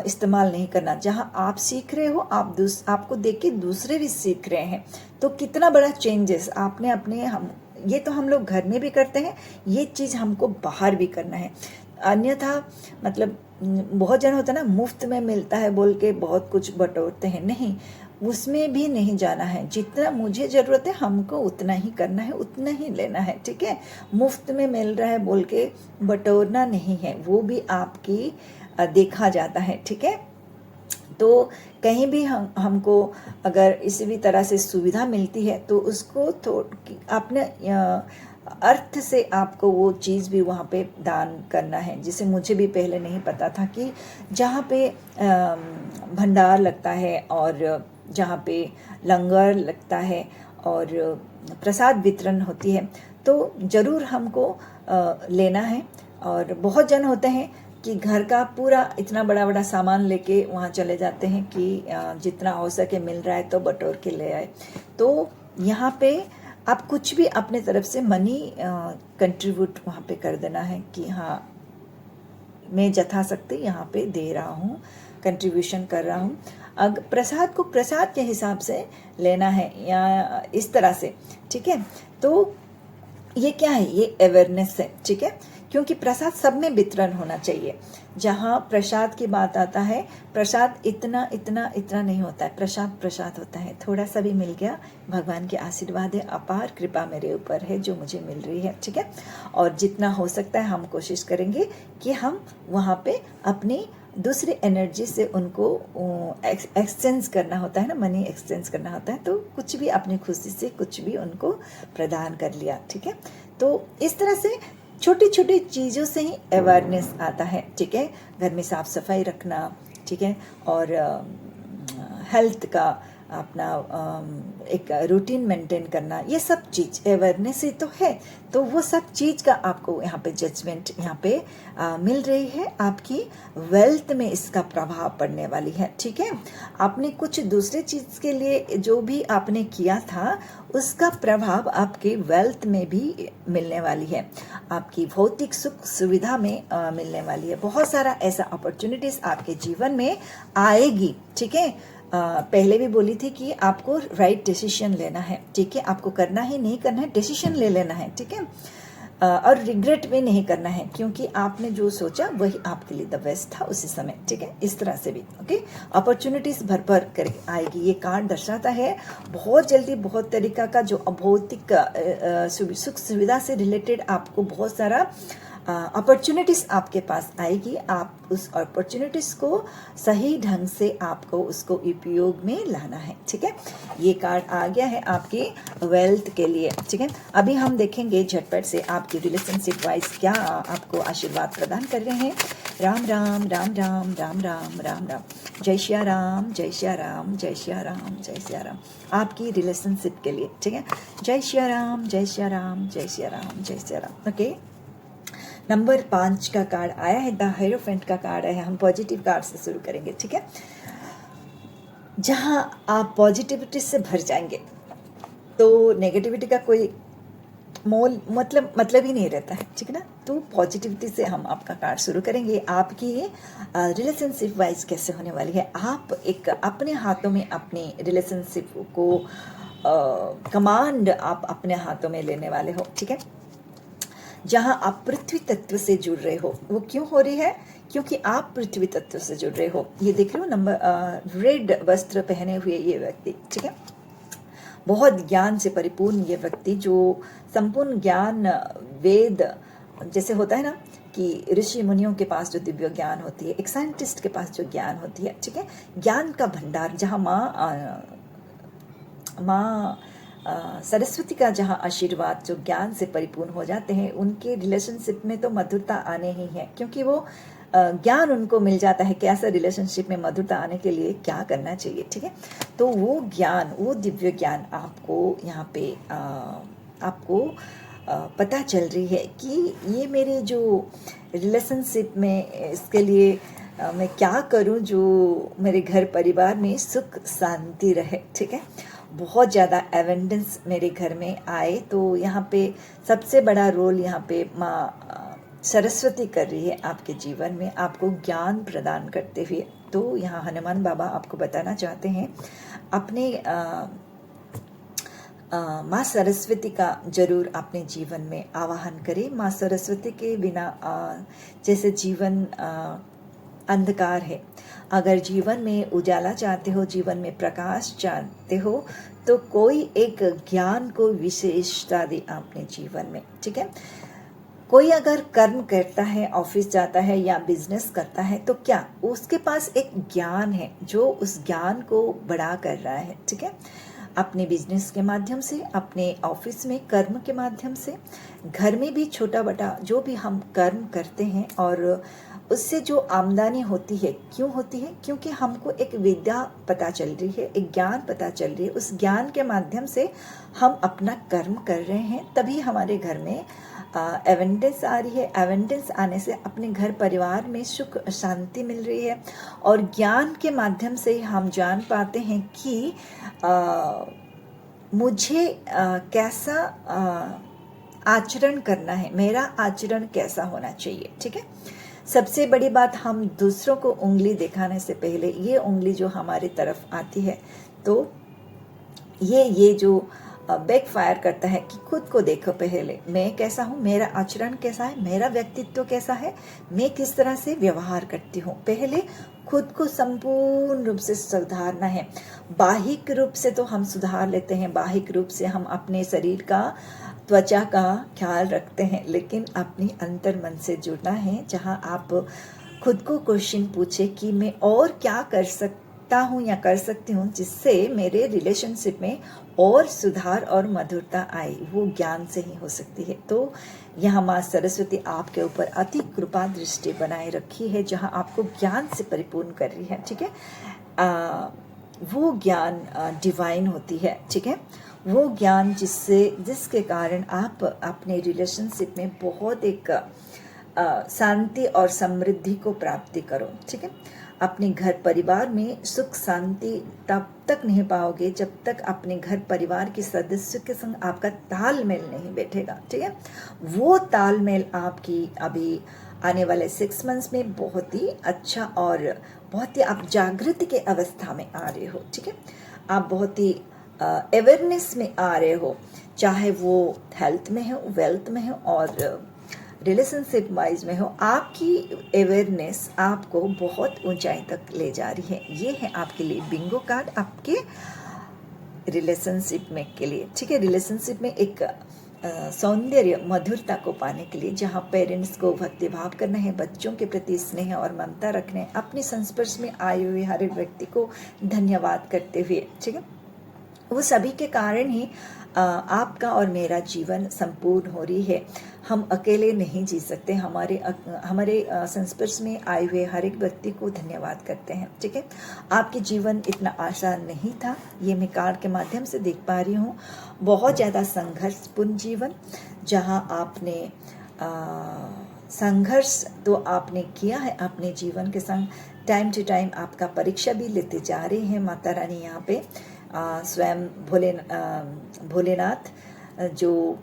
इस्तेमाल नहीं करना। जहाँ आप सीख रहे हो आपको देख के दूसरे भी सीख रहे हैं, तो कितना बड़ा चेंजेस आपने अपने ये तो हम लोग घर में भी करते हैं, ये चीज़ हमको बाहर भी करना है। अन्यथा मतलब बहुत जन होता है ना, मुफ्त में मिलता है बोल के बहुत कुछ बटोरते हैं, नहीं, उसमें भी नहीं जाना है। जितना मुझे ज़रूरत है हमको उतना ही करना है, उतना ही लेना है, ठीक है। मुफ्त में मिल रहा है बोल के बटोरना नहीं है, वो भी आपकी देखा जाता है, ठीक है। तो कहीं भी हमको अगर इसी भी तरह से सुविधा मिलती है तो उसको अपने अर्थ से आपको वो चीज़ भी वहाँ पे दान करना है। जिसे मुझे भी पहले नहीं पता था कि जहाँ पे भंडार लगता है और जहाँ पे लंगर लगता है और प्रसाद वितरण होती है तो ज़रूर हमको लेना है। और बहुत जन होते हैं कि घर का पूरा इतना बड़ा बड़ा सामान लेके वहाँ चले जाते हैं कि जितना हो सके मिल रहा है तो बटोर के ले आए। तो यहाँ पे आप कुछ भी अपने तरफ से मनी कंट्रीब्यूट वहाँ पे कर देना है कि हाँ मैं यथाशक्ति यहाँ पे दे रहा हूँ, कंट्रीब्यूशन कर रहा हूँ। अगर प्रसाद को प्रसाद के हिसाब से लेना है या इस तरह से, ठीक है। तो ये क्या है, ये अवेयरनेस है, ठीक है, क्योंकि प्रसाद सब में वितरण होना चाहिए। जहाँ प्रसाद की बात आता है, प्रसाद इतना इतना इतना नहीं होता है, प्रसाद प्रसाद होता है, थोड़ा सा भी मिल गया भगवान के आशीर्वाद है, अपार कृपा मेरे ऊपर है जो मुझे मिल रही है, ठीक है। और जितना हो सकता है हम कोशिश करेंगे कि हम वहाँ पे अपनी दूसरी एनर्जी से उनको एक्सचेंज करना होता है ना, मनी एक्सचेंज करना होता है, तो कुछ भी अपनी खुशी से कुछ भी उनको प्रदान कर लिया, ठीक है। तो इस तरह से छोटी छोटी चीज़ों से ही अवेयरनेस आता है, ठीक है। घर में साफ सफाई रखना, ठीक है, और हेल्थ का अपना एक रूटीन मेंटेन करना, ये सब चीज़ अवेयरनेस ही तो है। तो वो सब चीज़ का आपको यहाँ पे जजमेंट यहाँ पे मिल रही है, आपकी वेल्थ में इसका प्रभाव पड़ने वाली है, ठीक है। आपने कुछ दूसरे चीज़ के लिए जो भी आपने किया था उसका प्रभाव आपके वेल्थ में भी मिलने वाली है, आपकी भौतिक सुख सुविधा में मिलने वाली है। बहुत सारा ऐसा अपॉर्चुनिटीज़ आपके जीवन में आएगी, ठीक है। पहले भी बोली थी कि आपको राइट डिसीजन लेना है, ठीक है, आपको करना है नहीं करना है, डिसीजन ले लेना है, ठीक है, और रिग्रेट भी नहीं करना है, क्योंकि आपने जो सोचा वही आपके लिए द बेस्ट था उसी समय, ठीक है, इस तरह से भी। ओके, अपॉर्चुनिटीज भर भर कर आएगी, ये कार्ड दर्शाता है बहुत जल्दी बहुत तरीका का जो अभौतिक सुख सुविधा से रिलेटेड आपको बहुत सारा अपॉर्चुनिटीज आपके पास आएगी। आप उस अपॉर्चुनिटीज को सही ढंग से आपको उसको उपयोग में लाना है, ठीक है। ये कार्ड आ गया है आपके वेल्थ के लिए, ठीक है। अभी हम देखेंगे झटपट से आपकी रिलेशनशिप वाइज क्या आपको आशीर्वाद प्रदान कर रहे हैं। राम राम राम राम राम राम राम राम, जय श्या राम जय श्या राम जय श्या राम जय श्या राम, आपकी रिलेशनशिप के लिए, ठीक है। जय श्या राम जय श्या राम जय श्या राम जय श्या राम। ओके, नंबर 5 का कार्ड आया है, द हेरोफेंट का कार्ड आया है। हम पॉजिटिव कार्ड से शुरू करेंगे, ठीक है। जहां आप पॉजिटिविटी से भर जाएंगे तो नेगेटिविटी का कोई मोल मतलब ही नहीं रहता है, ठीक है ना। तो पॉजिटिविटी से हम आपका कार्ड शुरू करेंगे। आपकी रिलेशनशिप वाइज कैसे होने वाली है, आप एक अपने हाथों में अपनी रिलेशनशिप को कमांड आप अपने हाथों में लेने वाले हो, ठीक है। जहां आप पृथ्वी तत्व से जुड़ रहे हो, वो क्यों हो रही है, क्योंकि आप पृथ्वी तत्व से जुड़ रहे हो। ये देख रहे हो नंबर रेड वस्त्र पहने हुए ये व्यक्ति, ठीक है, बहुत ज्ञान से परिपूर्ण ये व्यक्ति, जो संपूर्ण ज्ञान वेद जैसे होता है ना कि ऋषि मुनियों के पास जो दिव्य ज्ञान होती है, एक साइंटिस्ट के पास जो ज्ञान होती है, ठीक है, ज्ञान का भंडार, जहाँ माँ सरस्वती का जहाँ आशीर्वाद जो ज्ञान से परिपूर्ण हो जाते हैं, उनके रिलेशनशिप में तो मधुरता आने ही है, क्योंकि वो ज्ञान उनको मिल जाता है कि ऐसा रिलेशनशिप में मधुरता आने के लिए क्या करना चाहिए, ठीक है। तो वो ज्ञान, वो दिव्य ज्ञान आपको यहाँ पे आपको पता चल रही है कि ये मेरे जो रिलेशनशिप में इसके लिए मैं क्या करूं जो मेरे घर परिवार में सुख शांति रहे, ठीक है। बहुत ज़्यादा एवेंडेंस मेरे घर में आए, तो यहाँ पे सबसे बड़ा रोल यहाँ पे माँ सरस्वती कर रही है आपके जीवन में, आपको ज्ञान प्रदान करते हुए। तो यहाँ हनुमान बाबा आपको बताना चाहते हैं, अपने माँ सरस्वती का जरूर अपने जीवन में आवाहन करें। माँ सरस्वती के बिना जैसे जीवन अंधकार है, अगर जीवन में उजाला चाहते हो, जीवन में प्रकाश चाहते हो, तो कोई एक ज्ञान को विशेषता दे अपने जीवन में, ठीक है। कोई अगर कर्म करता है, ऑफिस जाता है या बिजनेस करता है, तो क्या उसके पास एक ज्ञान है जो उस ज्ञान को बड़ा कर रहा है, ठीक है। अपने बिजनेस के माध्यम से, अपने ऑफिस में कर्म के माध्यम से, घर में भी छोटा बड़ा जो भी हम कर्म करते हैं और उससे जो आमदनी होती है, क्यों होती है, क्योंकि हमको एक विद्या पता चल रही है, एक ज्ञान पता चल रही है, उस ज्ञान के माध्यम से हम अपना कर्म कर रहे हैं, तभी हमारे घर में एवेंडेंस आ रही है। एवेंडेंस आने से अपने घर परिवार में सुख शांति मिल रही है, और ज्ञान के माध्यम से हम जान पाते हैं कि मुझे कैसा आचरण करना है, मेरा आचरण कैसा होना चाहिए, ठीक है। सबसे बड़ी बात, हम दूसरों को उंगली दिखाने से पहले ये उंगली जो हमारी तरफ आती है, तो ये जो बैक फायर करता है कि खुद को देखो पहले, मैं कैसा हूँ, मेरा आचरण कैसा है, मेरा व्यक्तित्व कैसा है, मैं किस तरह से व्यवहार करती हूँ। पहले खुद को संपूर्ण रूप से सुधारना है। बाहिक रूप से तो हम सुधार लेते हैं, बाहिक रूप से हम अपने शरीर का, त्वचा का ख्याल रखते हैं, लेकिन अपनी अंतर मन से जुड़ना है, जहाँ आप खुद को क्वेश्चन पूछे कि मैं और क्या कर सकता हूँ या कर सकती हूँ जिससे मेरे रिलेशनशिप में और सुधार और मधुरता आए, वो ज्ञान से ही हो सकती है। तो यहाँ माँ सरस्वती आपके ऊपर अति कृपा दृष्टि बनाए रखी है, जहाँ आपको ज्ञान से परिपूर्ण कर रही है, ठीक है। वो ज्ञान डिवाइन होती है, ठीक है। वो ज्ञान जिसके कारण आप अपने रिलेशनशिप में बहुत एक शांति और समृद्धि को प्राप्ति करो, ठीक है। अपने घर परिवार में सुख शांति तब तक नहीं पाओगे जब तक अपने घर परिवार के सदस्यों के संग आपका तालमेल नहीं बैठेगा, ठीक है। वो तालमेल आपकी अभी आने वाले 6 मंथ्स में बहुत ही अच्छा और बहुत ही आप जागृति के अवस्था में आ रहे हो, ठीक है। आप बहुत ही अवेयरनेस में आ रहे हो, चाहे वो हेल्थ में हो, वेल्थ में हो और रिलेशनशिप वाइज में हो। आपकी अवेयरनेस आपको बहुत ऊंचाई तक ले जा रही है। ये है आपके लिए बिंगो कार्ड आपके रिलेशनशिप में के लिए, ठीक है। रिलेशनशिप में एक सौंदर्य मधुरता को पाने के लिए, जहाँ पेरेंट्स को भक्ति भाव करना है, बच्चों के प्रति स्नेह और ममता रखना है, अपने संस्पर्श में आए हुए हर एक व्यक्ति को धन्यवाद करते हुए, ठीक है। वो सभी के कारण ही आपका और मेरा जीवन संपूर्ण हो रही है। हम अकेले नहीं जी सकते। हमारे संस्पर्श में आए हुए हर एक व्यक्ति को धन्यवाद करते हैं, ठीक है। आपके जीवन इतना आसान नहीं था, ये मैं कार्ड के माध्यम से देख पा रही हूँ। बहुत ज़्यादा संघर्षपूर्ण जीवन, जहाँ आपने संघर्ष तो आपने किया है अपने जीवन के संग। टाइम टू टाइम आपका परीक्षा भी लेते जा रहे हैं माता रानी। यहाँ पे स्वयं भोलेनाथ जो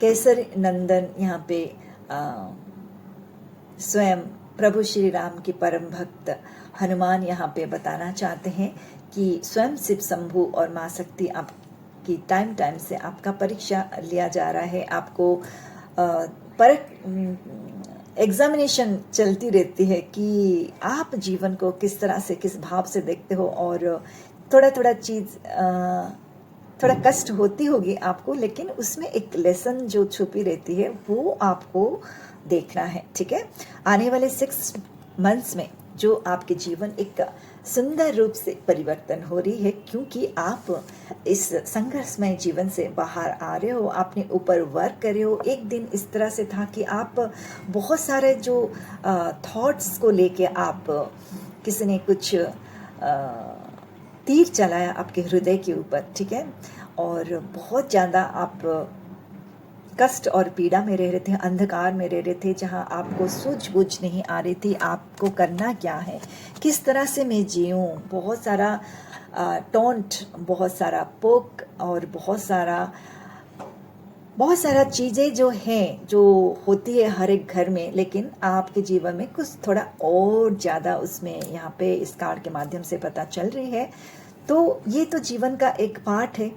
केसर नंदन यहाँ पे स्वयं प्रभु श्री राम की परम भक्त हनुमान यहाँ पे बताना चाहते हैं कि स्वयं शिव शंभु और माँ शक्ति आपकी टाइम से आपका परीक्षा लिया जा रहा है। आपको एग्जामिनेशन चलती रहती है कि आप जीवन को किस तरह से, किस भाव से देखते हो। और थोड़ा चीज़ थोड़ा कष्ट होती होगी आपको, लेकिन उसमें एक लेसन जो छुपी रहती है वो आपको देखना है, ठीक है। आने वाले 6 मंथ्स में जो आपके जीवन एक सुंदर रूप से परिवर्तन हो रही है, क्योंकि आप इस संघर्षमय जीवन से बाहर आ रहे हो, अपने ऊपर वर्क कर रहे हो। एक दिन इस तरह से था कि आप बहुत सारे जो थॉट्स को लेके आप किसी ने कुछ तीर चलाया आपके हृदय के ऊपर, ठीक है। और बहुत ज़्यादा आप कष्ट और पीड़ा में रह रहे थे, अंधकार में रह रहे थे, जहां आपको सूझबूझ नहीं आ रही थी आपको करना क्या है, किस तरह से मैं जीऊँ। बहुत सारा टोंट, बहुत सारा पोक और बहुत सारा चीज़ें जो हैं, जो होती है हर एक घर में, लेकिन आपके जीवन में कुछ थोड़ा और ज़्यादा उसमें यहाँ पे इस कार्ड के माध्यम से पता चल रही है। तो ये तो जीवन का एक पार्ट है,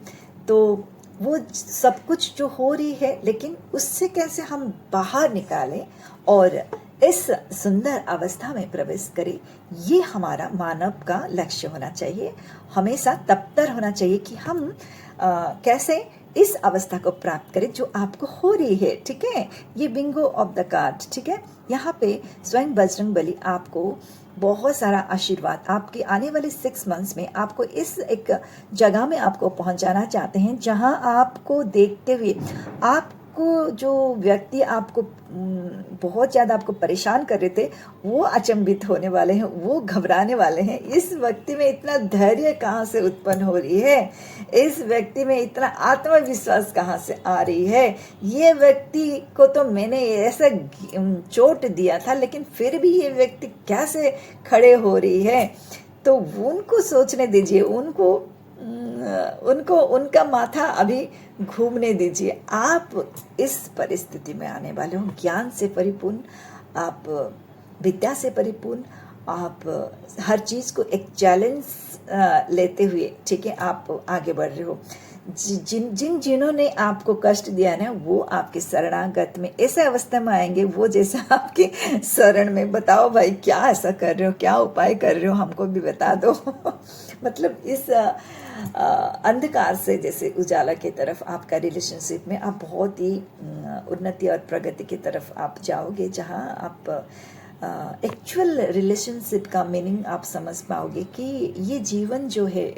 तो वो सब कुछ जो हो रही है, लेकिन उससे कैसे हम बाहर निकालें और इस सुंदर अवस्था में प्रवेश करें, ये हमारा मानव का लक्ष्य होना चाहिए। हमेशा तत्पर होना चाहिए कि हम कैसे इस अवस्था को प्राप्त करें जो आपको हो रही है, ठीक है। ये बिंगो ऑफ द कार्ड, ठीक है। यहाँ पे स्वयं बजरंग बली आपको बहुत सारा आशीर्वाद आपके आने वाले 6 मंथ्स में आपको इस एक जगह में आपको पहुंचाना चाहते हैं, जहां आपको देखते हुए आपको जो व्यक्ति आपको बहुत ज़्यादा आपको परेशान कर रहे थे, वो अचंभित होने वाले हैं, वो घबराने वाले हैं। इस व्यक्ति में इतना धैर्य कहाँ से उत्पन्न हो रही है, इस व्यक्ति में इतना आत्मविश्वास कहाँ से आ रही है। ये व्यक्ति को तो मैंने ऐसा चोट दिया था, लेकिन फिर भी ये व्यक्ति कैसे खड़े हो रही है। तो उनको सोचने दीजिए, उनको उनका माथा अभी घूमने दीजिए। आप इस परिस्थिति में आने वाले हो, ज्ञान से परिपूर्ण, आप विद्या से परिपूर्ण, आप हर चीज़ को एक चैलेंज लेते हुए, ठीक है, आप आगे बढ़ रहे हो। जिन्होंने आपको कष्ट दिया ना, वो आपके शरणागत में ऐसे अवस्था में आएंगे, वो जैसा आपके शरण में। बताओ भाई, क्या ऐसा कर रहे हो, क्या उपाय कर रहे हो, हमको भी बता दो। मतलब इस अंधकार से जैसे उजाला की तरफ आपका रिलेशनशिप में आप बहुत ही उन्नति और प्रगति की तरफ आप जाओगे, जहां आप एक्चुअल रिलेशनशिप का मीनिंग आप समझ पाओगे कि ये जीवन जो है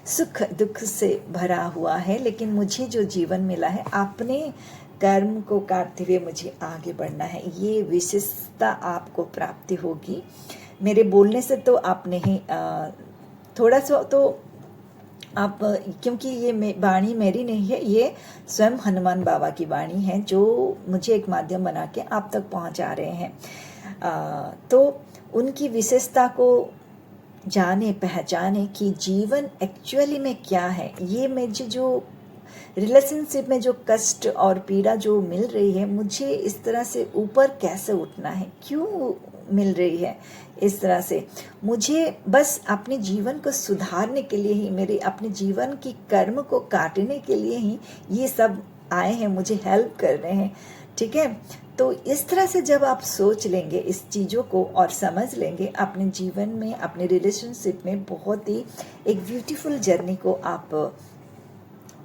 सुख दुख से भरा हुआ है, लेकिन मुझे जो जीवन मिला है अपने कर्म को काटते हुए मुझे आगे बढ़ना है। ये विशेषता आपको प्राप्ति होगी। मेरे बोलने से तो आप नहीं, थोड़ा सा तो आप, क्योंकि ये वाणी मेरी नहीं है, ये स्वयं हनुमान बाबा की वाणी है, जो मुझे एक माध्यम बना के आप तक पहुंचा रहे हैं। तो उनकी विशेषता को जाने पहचाने कि जीवन एक्चुअली में क्या है। ये मुझे जो रिलेशनशिप में जो कष्ट और पीड़ा जो मिल रही है, मुझे इस तरह से ऊपर कैसे उठना है, क्यों मिल रही है इस तरह से, मुझे बस अपने जीवन को सुधारने के लिए ही, मेरे अपने जीवन की कर्म को काटने के लिए ही ये सब आए हैं, मुझे हेल्प कर रहे हैं। ठीक है, तो इस तरह से जब आप सोच लेंगे इस चीज़ों को और समझ लेंगे, अपने जीवन में, अपने रिलेशनशिप में बहुत ही एक ब्यूटीफुल जर्नी को आप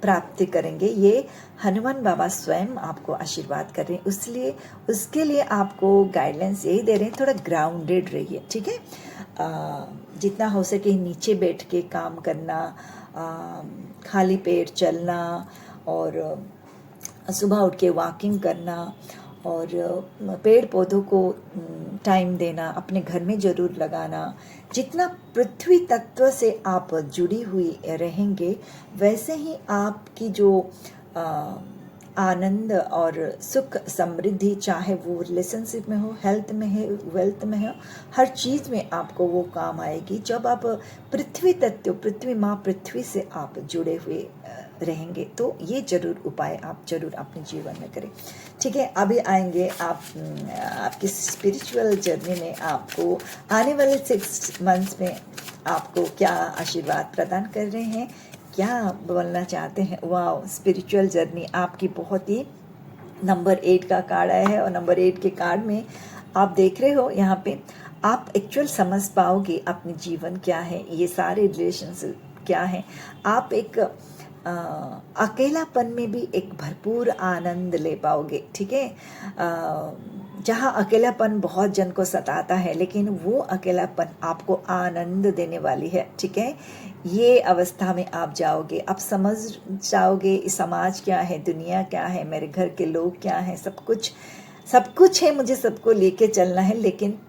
प्राप्ति करेंगे। ये हनुमान बाबा स्वयं आपको आशीर्वाद कर रहे हैं, इसलिए उसके लिए आपको गाइडलाइंस यही दे रहे हैं, थोड़ा ग्राउंडेड रहिए। ठीक है, जितना हो सके नीचे बैठ के काम करना, खाली पेट चलना, और सुबह उठ के वॉकिंग करना, और पेड़ पौधों को टाइम देना, अपने घर में ज़रूर लगाना। जितना पृथ्वी तत्व से आप जुड़ी हुई रहेंगे, वैसे ही आपकी जो आनंद और सुख समृद्धि, चाहे वो रिलेशनशिप में हो, हेल्थ में है, वेल्थ में हो, हर चीज़ में आपको वो काम आएगी जब आप पृथ्वी तत्व, पृथ्वी माँ पृथ्वी से आप जुड़े हुए रहेंगे। तो ये जरूर उपाय आप जरूर अपने जीवन में करें। ठीक है, अभी आएंगे आप आपकी स्पिरिचुअल जर्नी में, आपको आने वाले 6 मंथ्स में आपको क्या आशीर्वाद प्रदान कर रहे हैं, क्या बोलना चाहते हैं। वाह, स्पिरिचुअल जर्नी आपकी बहुत ही नंबर 8 का कार्ड आया है, और नंबर 8 के कार्ड में आप देख रहे हो, यहाँ पे आप एक्चुअल समझ पाओगे अपने जीवन क्या है, ये सारे रिलेशनशिप क्या है। आप एक अकेलापन में भी एक भरपूर आनंद ले पाओगे। ठीक है, जहाँ अकेलापन बहुत जन को सताता है, लेकिन वो अकेलापन आपको आनंद देने वाली है। ठीक है, ये अवस्था में आप जाओगे, आप समझ जाओगे समाज क्या है, दुनिया क्या है, मेरे घर के लोग क्या हैं, सब कुछ है, मुझे सबको लेके चलना है, लेकिन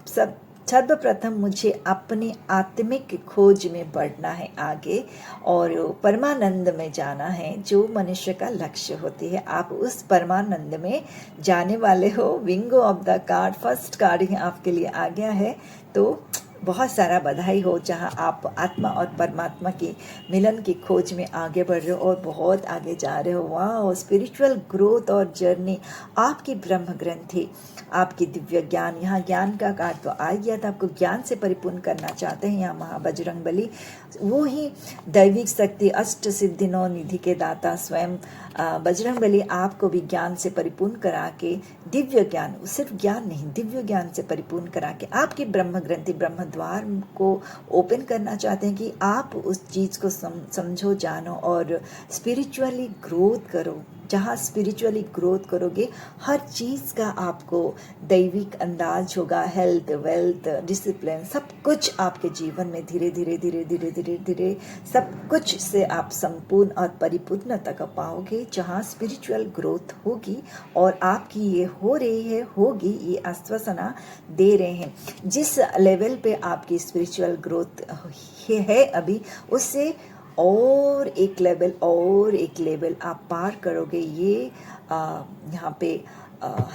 सर्वप्रथम मुझे अपनी आत्मिक खोज में बढ़ना है आगे, और परमानंद में जाना है, जो मनुष्य का लक्ष्य होती है। आप उस परमानंद में जाने वाले हो। विंगो of the card, first card ही आपके लिए आ गया है, तो बहुत सारा बधाई हो, जहां आप आत्मा और परमात्मा की मिलन की खोज में आगे बढ़ रहे हो और बहुत आगे जा रहे हो। वाह, स्पिरिचुअल ग्रोथ और जर्नी, आपकी ब्रह्म ग्रंथि, आपकी दिव्य ज्ञान, यहाँ ज्ञान का कार्ड तो आ गया था, आपको ज्ञान से परिपूर्ण करना चाहते हैं। यहाँ महाबजरंग बली, वो ही दैविक शक्ति, अष्ट सिद्धि नौ निधि के दाता स्वयं बजरंग बली आपको भी ज्ञान से परिपूर्ण करा के, दिव्य ज्ञान, सिर्फ ज्ञान नहीं, दिव्य ज्ञान से परिपूर्ण करा के आपकी ब्रह्म ग्रंथि, ब्रह्म द्वार को ओपन करना चाहते हैं कि आप उस चीज़ को समझो, जानो और स्पिरिचुअली ग्रोथ करो। जहाँ स्पिरिचुअली ग्रोथ करोगे, हर चीज़ का आपको दैविक अंदाज होगा, हेल्थ, वेल्थ, डिसिप्लिन, सब कुछ आपके जीवन में धीरे धीरे धीरे धीरे धीरे धीरे सब कुछ से आप संपूर्ण और परिपूर्ण तक पाओगे, जहाँ स्पिरिचुअल ग्रोथ होगी। और आपकी ये हो रही है, होगी, ये आश्वासना दे रहे हैं। जिस लेवल पे आपकी स्पिरिचुअल ग्रोथ है अभी, उससे और एक लेवल आप पार करोगे। ये यहाँ पे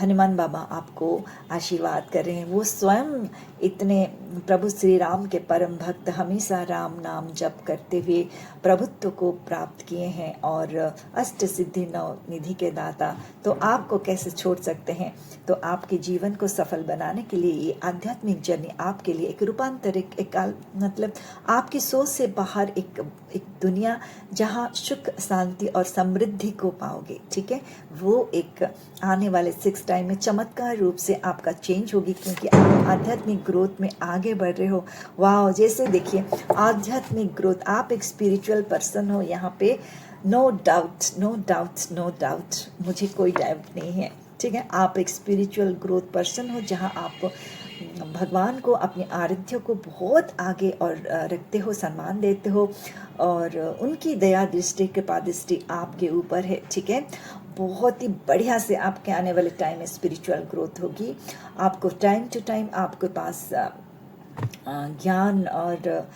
हनुमान बाबा आपको आशीर्वाद कर रहे हैं। वो स्वयं इतने प्रभु श्री राम के परम भक्त, हमेशा राम नाम जप करते हुए प्रभुत्व को प्राप्त किए हैं, और अष्ट सिद्धि नौ निधि के दाता, तो आपको कैसे छोड़ सकते हैं। तो आपके जीवन को सफल बनाने के लिए ये आध्यात्मिक जर्नी आपके लिए एक रूपांतरित, एक मतलब आपकी सोच से बाहर एक दुनिया जहाँ सुख, शांति और समृद्धि को पाओगे। ठीक है, वो एक आने वाले 6 टाइम में चमत्कार रूप से आपका चेंज होगी, क्योंकि आप आध्यात्मिक ग्रोथ में आगे बढ़ रहे हो। वाह, जैसे देखिए, आध्यात्मिक ग्रोथ, आप एक स्पिरिचुअल पर्सन हो यहाँ पे, नो डाउट, मुझे कोई डाउट नहीं है। ठीक है, आप एक स्पिरिचुअल ग्रोथ पर्सन हो, जहाँ आप भगवान को, अपने आराध्य को बहुत आगे और रखते हो, सम्मान देते हो, और उनकी दया दृष्टि, कृपा दृष्टि आपके ऊपर है। ठीक है, बहुत ही बढ़िया से आपके आने वाले टाइम में स्पिरिचुअल ग्रोथ होगी। आपको टाइम टू टाइम आपके पास ज्ञान और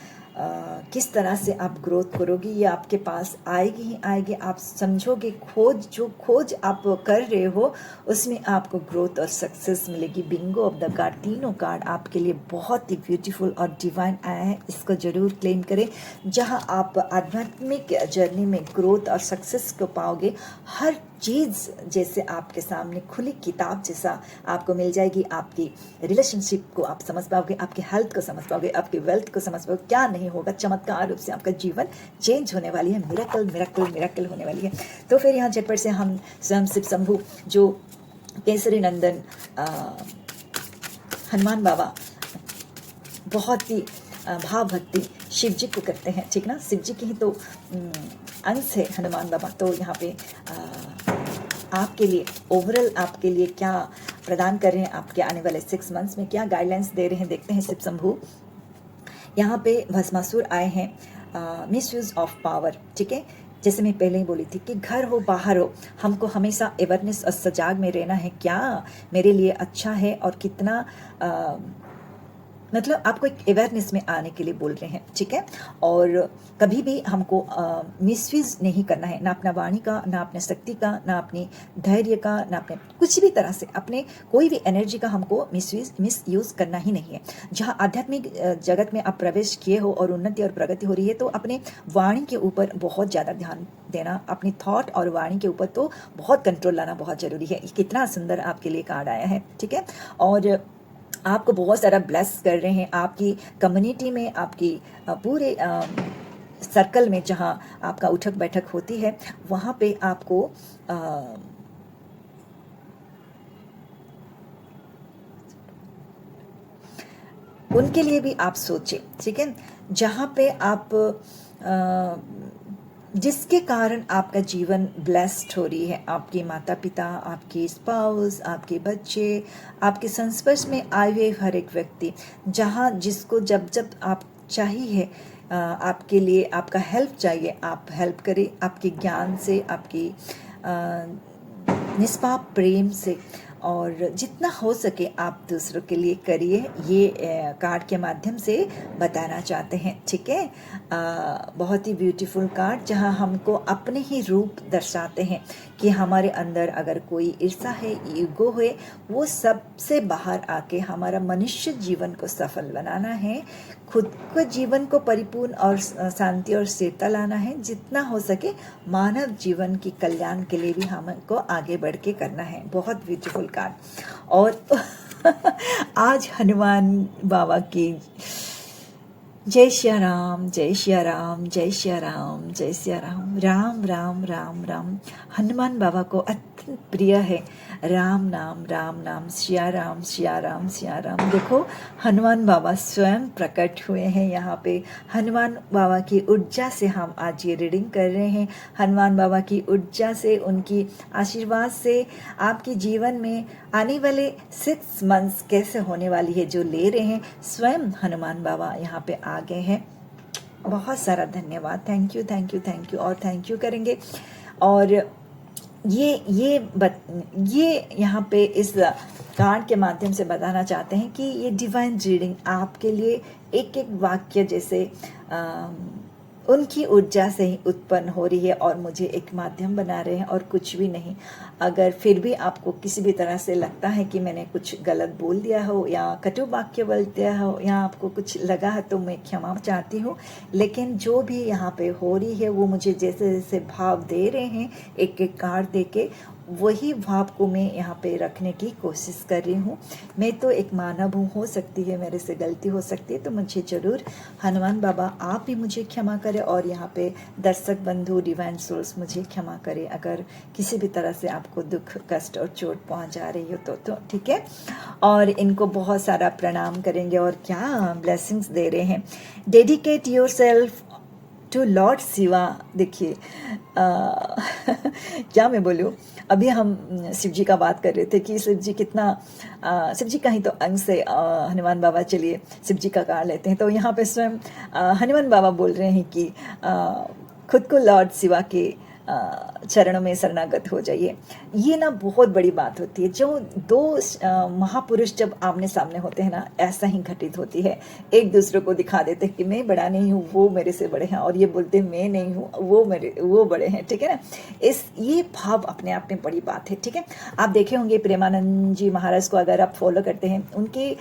किस तरह से आप ग्रोथ करोगे, ये आपके पास आएगी ही आएगी। आप समझोगे जो खोज आप कर रहे हो उसमें आपको ग्रोथ और सक्सेस मिलेगी। बिंगो ऑफ द कार्ड, तीनों कार्ड आपके लिए बहुत ही ब्यूटीफुल और डिवाइन आया है, इसको जरूर क्लेम करें। जहां आप आध्यात्मिक जर्नी में ग्रोथ और सक्सेस को पाओगे, हर चीज़ जैसे आपके सामने खुली किताब जैसा आपको मिल जाएगी। आपकी रिलेशनशिप को आप समझ पाओगे, आपकी हेल्थ को समझ पाओगे, आपकी वेल्थ को समझ पाओगे, क्या नहीं होगा। चमत्कार रूप से आपका जीवन चेंज होने वाली है, मिरेकल मिरेकल मिरेकल होने वाली है। तो फिर यहाँ झटपट से हम स्वयं शिव शंभू जो केसरी नंदन हनुमान बाबा बहुत ही भाव भक्ति शिव जी को करते हैं, ठीक ना। शिव जी की ही तो अंश है हनुमान बाबा। तो यहाँ पे आपके लिए ओवरऑल आपके लिए क्या प्रदान कर रहे हैं, आपके आने वाले 6 मंथ्स में क्या गाइडलाइंस दे रहे हैं, देखते हैं शिव शंभू। यहाँ पे भस्मासुर आए हैं, मिस यूज ऑफ पावर, ठीक है। जैसे मैं पहले ही बोली थी कि घर हो बाहर हो, हमको हमेशा अवेयरनेस और सजाग में रहना है, क्या मेरे लिए अच्छा है और कितना मतलब आपको एक अवेयरनेस में आने के लिए बोल रहे हैं, ठीक है। और कभी भी हमको मिसयूज नहीं करना है, ना अपना वाणी का, ना अपने शक्ति का, ना अपने धैर्य का, ना अपने कुछ भी तरह से अपने कोई भी एनर्जी का हमको मिसयूज करना ही नहीं है। जहाँ आध्यात्मिक जगत में आप प्रवेश किए हो और उन्नति और प्रगति हो रही है, तो अपने वाणी के ऊपर बहुत ज़्यादा ध्यान देना, अपनी थॉट और वाणी के ऊपर तो बहुत कंट्रोल लाना बहुत ज़रूरी है। कितना सुंदर आपके लिए कार्ड आया है, ठीक है। और आपको बहुत सारा ब्लेस कर रहे हैं, आपकी कम्युनिटी में, आपकी पूरे सर्कल में जहाँ आपका उठक बैठक होती है, वहाँ पे आपको उनके लिए भी आप सोचें, ठीक है। जहाँ पे आप जिसके कारण आपका जीवन ब्लेस्ड हो रही है, आपके माता पिता, आपके स्पाउस, आपके बच्चे, आपके संस्पर्श में आए हुए हर एक व्यक्ति, जहाँ जिसको जब जब आप चाहिए आपके लिए आपका हेल्प चाहिए, आप हेल्प करें आपके ज्ञान से, आपकी निष्पाप प्रेम से, और जितना हो सके आप दूसरों के लिए करिए। ये कार्ड के माध्यम से बताना चाहते हैं, ठीक है। बहुत ही ब्यूटीफुल कार्ड, जहां हमको अपने ही रूप दर्शाते हैं कि हमारे अंदर अगर कोई ईर्ष्या है, ईगो है, वो सबसे बाहर आके हमारा मनुष्य जीवन को सफल बनाना है, खुद को जीवन को परिपूर्ण और शांति और स्थिरता लाना है। जितना हो सके मानव जीवन की कल्याण के लिए भी हमको आगे बढ़ के करना है। बहुत ब्यूटीफुल कार्ड। और आज हनुमान बाबा की जय श्री राम, जय श्री राम, जय श्री राम, जय श्री राम, राम राम राम राम। हनुमान बाबा को अत्यंत प्रिय है राम नाम, राम नाम, सिया राम, सिया राम, सिया राम। देखो हनुमान बाबा स्वयं प्रकट हुए हैं यहाँ पे। हनुमान बाबा की ऊर्जा से हम आज ये रीडिंग कर रहे हैं। हनुमान बाबा की ऊर्जा से, उनकी आशीर्वाद से आपके जीवन में आने वाले 6 मंथ्स कैसे होने वाली है जो ले रहे हैं, स्वयं हनुमान बाबा यहाँ पे आ गए हैं। बहुत सारा धन्यवाद, thank you thank you thank you और थैंक यू करेंगे। और ये यहाँ पे इस कार्ड के माध्यम से बताना चाहते हैं कि ये डिवाइन रीडिंग आपके लिए एक एक वाक्य जैसे उनकी ऊर्जा से ही उत्पन्न हो रही है और मुझे एक माध्यम बना रहे हैं और कुछ भी नहीं। अगर फिर भी आपको किसी भी तरह से लगता है कि मैंने कुछ गलत बोल दिया हो या कटु वाक्य बोल दिया हो या आपको कुछ लगा है, तो मैं क्षमा चाहती हूँ। लेकिन जो भी यहाँ पे हो रही है वो मुझे जैसे जैसे भाव दे रहे हैं, एक एक कार्ड दे के, वही भाव को मैं यहाँ पे रखने की कोशिश कर रही हूँ। मैं तो एक मानव हूँ, हो सकती है मेरे से गलती हो सकती है, तो मुझे ज़रूर हनुमान बाबा आप भी मुझे क्षमा करें और यहाँ पे दर्शक बंधु डिवाइन सोल्स मुझे क्षमा करें अगर किसी भी तरह से आपको दुख, कष्ट और चोट पहुँचा रही हो तो ठीक है। और इनको बहुत सारा प्रणाम करेंगे और क्या ब्लेसिंग्स दे रहे हैं। Dedicate yourself to Lord Shiva. देखिए क्या मैं बोलूँ, अभी हम शिव जी का बात कर रहे थे कि शिव जी कितना शिव जी का ही तो अंग से हनुमान बाबा, चलिए शिव जी का कार्ड लेते हैं। तो यहाँ पे स्वयं हनुमान बाबा बोल रहे हैं कि खुद को लॉर्ड शिवा के चरणों में शरणागत हो जाइए। ये ना बहुत बड़ी बात होती है। जो दो महापुरुष जब आमने सामने होते हैं ना, ऐसा ही घटित होती है। एक दूसरे को दिखा देते हैं कि मैं बड़ा नहीं हूँ, वो मेरे से बड़े हैं, और ये बोलते हैं मैं नहीं हूँ, वो बड़े हैं, ठीक है ना। ये भाव अपने आप में बड़ी बात है, ठीक है। आप देखे होंगे प्रेमानंद जी महाराज को अगर आप फॉलो करते हैं, उनके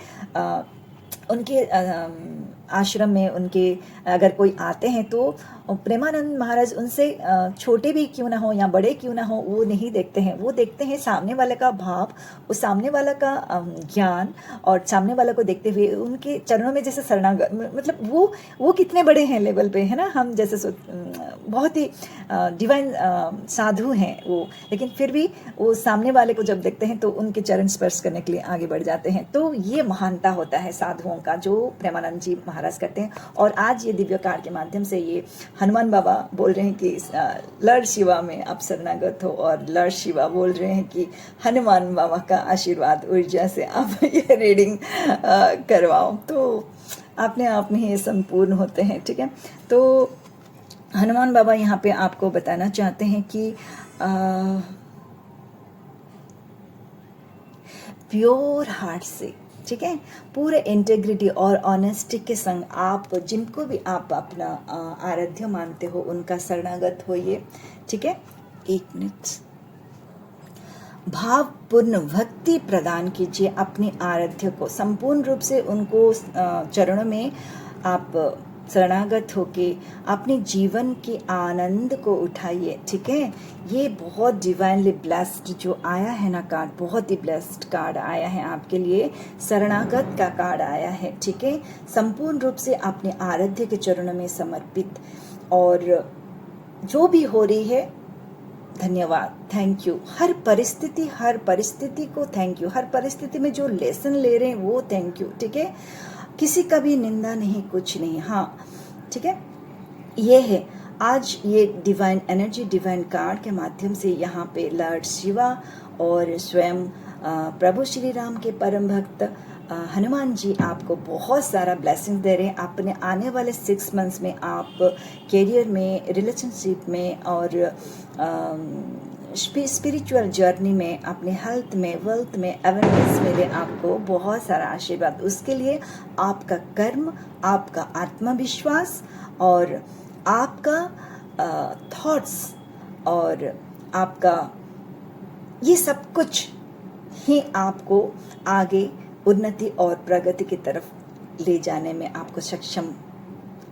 आश्रम में उनके अगर कोई आते हैं तो प्रेमानंद महाराज उनसे छोटे भी क्यों ना हो या बड़े क्यों ना हो, वो नहीं देखते हैं। वो देखते हैं सामने वाले का भाव, उस सामने वाला का ज्ञान, और सामने वाला को देखते हुए उनके चरणों में जैसे शरणागत, मतलब वो कितने बड़े हैं लेवल पे, है ना। हम जैसे बहुत ही डिवाइन साधु हैं वो, लेकिन फिर भी वो सामने वाले को जब देखते हैं तो उनके चरण स्पर्श करने के लिए आगे बढ़ जाते हैं। तो ये महानता होता है साधुओं का, जो प्रेमानंद जी महाराज करते हैं। और आज ये दिव्य कार्ड के माध्यम से ये हनुमान बाबा बोल रहे हैं कि लॉर्ड शिवा में आप शरणागत हो, और लॉर्ड शिवा बोल रहे हैं कि हनुमान बाबा का आशीर्वाद ऊर्जा से आप ये रीडिंग करवाओ। तो अपने आप में ये संपूर्ण होते हैं, ठीक है। तो हनुमान बाबा यहाँ पे आपको बताना चाहते हैं कि प्योर हार्ट से, ठीक है, पूरे इंटेग्रिटी और ऑनेस्टी के संग आप जिनको भी आप अपना आराध्य मानते हो उनका शरणागत होइए, ठीक है। 1 मिनट भावपूर्ण भक्ति प्रदान कीजिए अपने आराध्य को, संपूर्ण रूप से उनको चरणों में आप शरणागत होके अपने जीवन के आनंद को उठाइए, ठीक है। ये बहुत डिवाइनली ब्लेस्ड जो आया है ना कार्ड, बहुत ही ब्लेस्ड कार्ड आया है आपके लिए, शरणागत का कार्ड आया है, ठीक है। संपूर्ण रूप से अपने आराध्य के चरणों में समर्पित, और जो भी हो रही है धन्यवाद, थैंक यू। हर परिस्थिति को थैंक यू, हर परिस्थिति में जो लेसन ले रहे हैं वो थैंक यू, ठीक है। किसी का भी निंदा नहीं, कुछ नहीं, हाँ, ठीक है। ये है आज ये डिवाइन एनर्जी, डिवाइन कार्ड के माध्यम से यहाँ पे लॉर्ड शिवा और स्वयं प्रभु श्री राम के परम भक्त हनुमान जी आपको बहुत सारा ब्लेसिंग दे रहे हैं। अपने आने वाले 6 मंथ्स में आप कैरियर में, रिलेशनशिप में और स्पिरिचुअल जर्नी में, अपने हेल्थ में, वेल्थ में, अवेयरनेस मिले आपको बहुत सारा आशीर्वाद। उसके लिए आपका कर्म, आपका आत्मविश्वास और आपका थॉट्स और आपका ये सब कुछ ही आपको आगे उन्नति और प्रगति की तरफ ले जाने में आपको सक्षम,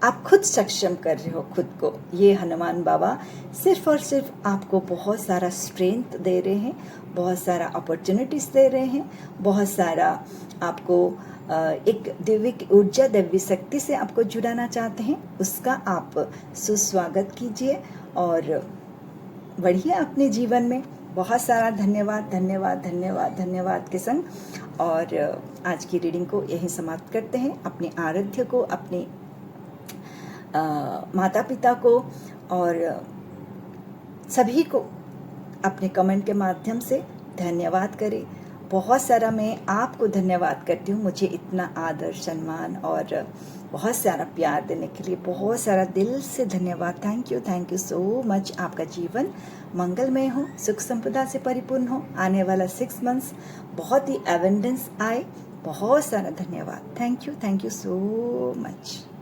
आप खुद सक्षम कर रहे हो खुद को। ये हनुमान बाबा सिर्फ और सिर्फ आपको बहुत सारा स्ट्रेंथ दे रहे हैं, बहुत सारा अपॉर्चुनिटीज दे रहे हैं, बहुत सारा आपको एक दिव्य ऊर्जा, दिव्य शक्ति से आपको जुड़ाना चाहते हैं। उसका आप सुस्वागत कीजिए और बढ़िए अपने जीवन में। बहुत सारा धन्यवाद धन्यवाद धन्यवाद धन्यवाद के संग, और आज की रीडिंग को यहीं समाप्त करते हैं। अपने आराध्य को, अपने माता पिता को और सभी को अपने कमेंट के माध्यम से धन्यवाद करें। बहुत सारा मैं आपको धन्यवाद करती हूँ, मुझे इतना आदर, सम्मान और बहुत सारा प्यार देने के लिए बहुत सारा दिल से धन्यवाद। Thank you so much. आपका जीवन मंगलमय हो, सुख संपदा से परिपूर्ण हो। आने वाला 6 मंथ्स बहुत ही एवेंडेंस आए। बहुत सारा धन्यवाद। Thank you so much.